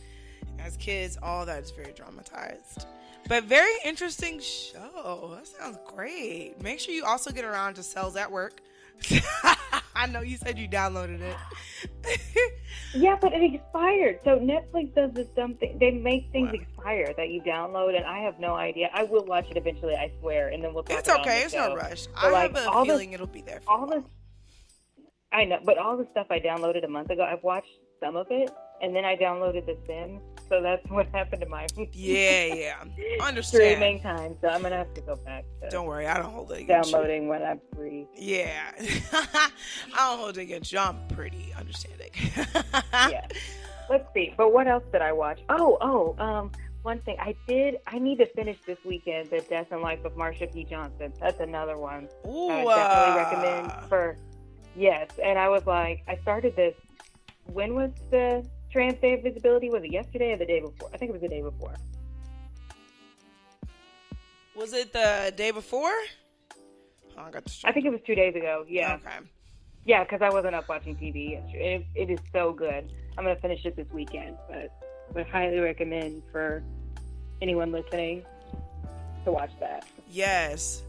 As kids, all that is very dramatized. But very interesting show. That sounds great. Make sure you also get around to Cells at Work. I know you said you downloaded it. Yeah, but it expired. So Netflix does this dumb thing. They make things expire that you download, and I have no idea. I will watch it eventually, I swear, and then we'll talk about it. It's okay. It's no rush. But I have a feeling it'll be there. I know, but all the stuff I downloaded a month ago, I've watched some of it, and then I downloaded The Sims. So that's what happened to my yeah. Understand. Streaming time. So I'm gonna have to go back to don't worry, I don't hold it against downloading you. When I'm free. Yeah. I don't hold it against you. I'm pretty understanding. Yeah. Let's see. But what else did I watch? One thing I need to finish this weekend, The Death and Life of Marsha P. Johnson. That's another one. Ooh, I would definitely recommend for yes. And I was like, I started this. When was the Trans Day of Visibility? Was it yesterday or the day before? I think it was the day before. Was it the day before? Oh, I got I think it was 2 days ago. Yeah. Okay. Yeah, because I wasn't up watching TV yesterday. It is so good. I'm going to finish it this weekend, but would highly recommend for anyone listening to watch that. Yes.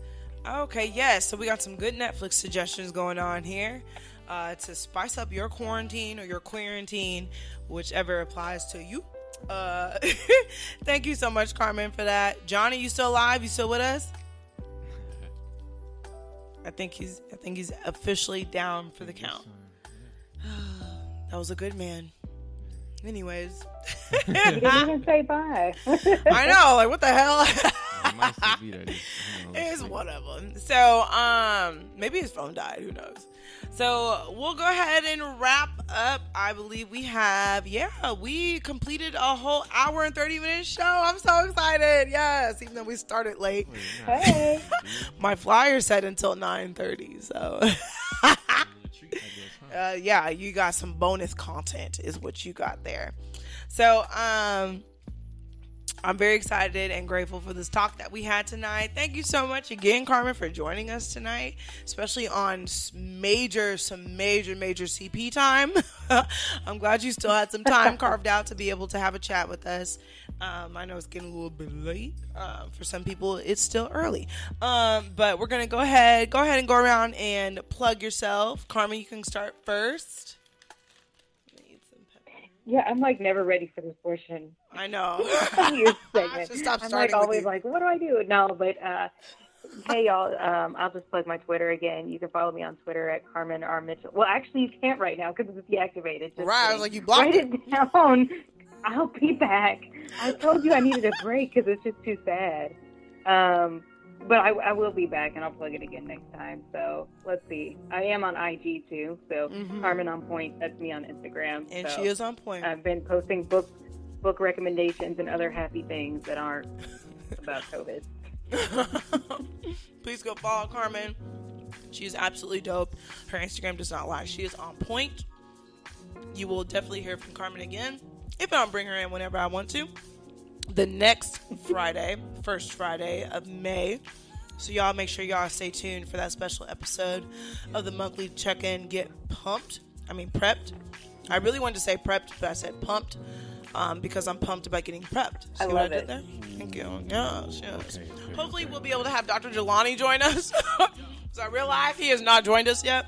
Okay, yes. So we got some good Netflix suggestions going on here. To spice up your quarantine or your quarantine, whichever applies to you. Thank you so much, Carmen, for that. Johnny, you still alive? You still with us? I think he's officially down for the count. That was a good man. Anyways. He didn't even say bye. I know, like what the hell? It's whatever. So, maybe his phone died. Who knows? So we'll go ahead and wrap up. I believe we completed a whole hour and 30-minute show. I'm so excited. Yes, even though we started late. Hey. My flyer said until 9:30. So Yeah, you got some bonus content is what you got there. So, I'm very excited and grateful for this talk that we had tonight. Thank you so much again, Carmen, for joining us tonight, especially on some major CP time. I'm glad you still had some time carved out to be able to have a chat with us. I know it's getting a little bit late. For some people, it's still early. But we're going to go ahead and go around and plug yourself. Carmen, you can start first. Yeah, I'm like never ready for this portion. I know. I'm like always like, what do I do? No, but hey y'all, I'll just plug my Twitter again. You can follow me on Twitter at Carmen R. Mitchell. Well, actually, you can't right now because it's deactivated. Just right, I was like, you blocked it. Write it down. I'll be back. I told you I needed a break because it's just too sad. But I will be back, and I'll plug it again next time. So let's see. I am on IG too. So Carmen on Point. That's me on Instagram. And she is on point. I've been posting book recommendations and other happy things that aren't about COVID. Please go follow Carmen. She is absolutely dope. Her Instagram does not lie. She is on point. You will definitely hear from Carmen again if I don't bring her in whenever I want to. The next Friday, first Friday of May. So y'all make sure y'all stay tuned for that special episode of the monthly check-in Get Prepped. I really wanted to say prepped, but I said pumped because I'm pumped about getting prepped. See what I did there? Thank you. Yes. Okay. Hopefully we'll be able to have Dr. Jelani join us. So I realize he has not joined us yet.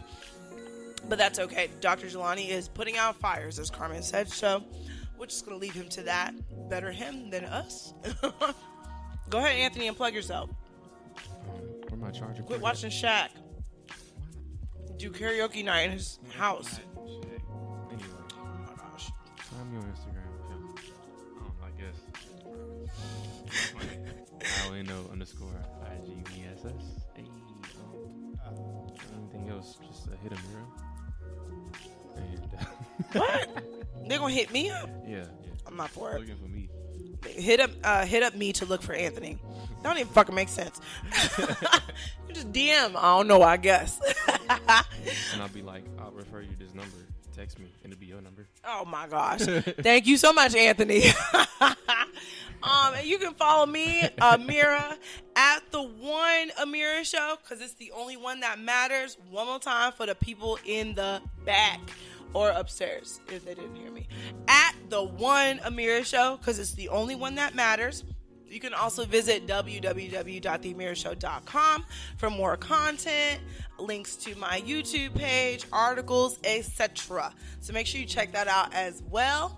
But that's okay. Dr. Jelani is putting out fires, as Carmen said. So we're just going to leave him to that. Better him than us. Go ahead, Anthony, and plug yourself. Where my charger? Quit watching Shaq do karaoke night in his house. Anyway. Oh my gosh. Find me on Instagram. I guess. IONO_IGVSS. Anything else? Just hit a mirror. And what? They're gonna hit me up? Yeah. I'm not for it. Looking for me. Hit up me to look for Anthony. That don't even fucking make sense. You just DM. I don't know. I guess. And I'll be like, I'll refer you this number. Text me, and it'll be your number. Oh my gosh! Thank you so much, Anthony. And you can follow me, Amira, at the One Amira Show, because it's the only one that matters. One more time for the people in the back or upstairs, if they didn't hear me. At the One Amira Show, because it's the only one that matters. You can also visit www.theamirshow.com for more content, links to my YouTube page, articles, etc. So make sure you check that out as well.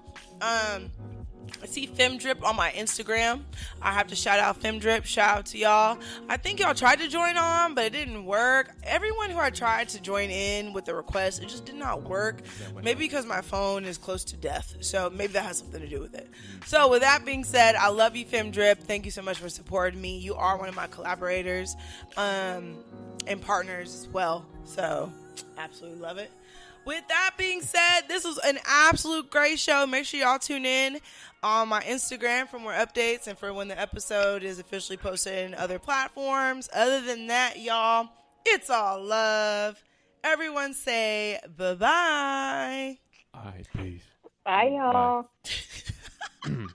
I see FemDrip on my Instagram. I have to shout out FemDrip. Shout out to y'all. I think y'all tried to join on, but it didn't work. Everyone who I tried to join in with the request, it just did not work. Maybe because my phone is close to death. So maybe that has something to do with it. So with that being said, I love you, FemDrip. Thank you so much for supporting me. You are one of my collaborators and partners as well. So absolutely love it. With that being said, this was an absolute great show. Make sure y'all tune in on my Instagram for more updates and for when the episode is officially posted in other platforms. Other than that, y'all, it's all love. Everyone say bye-bye. All right, peace. Bye, y'all. Bye.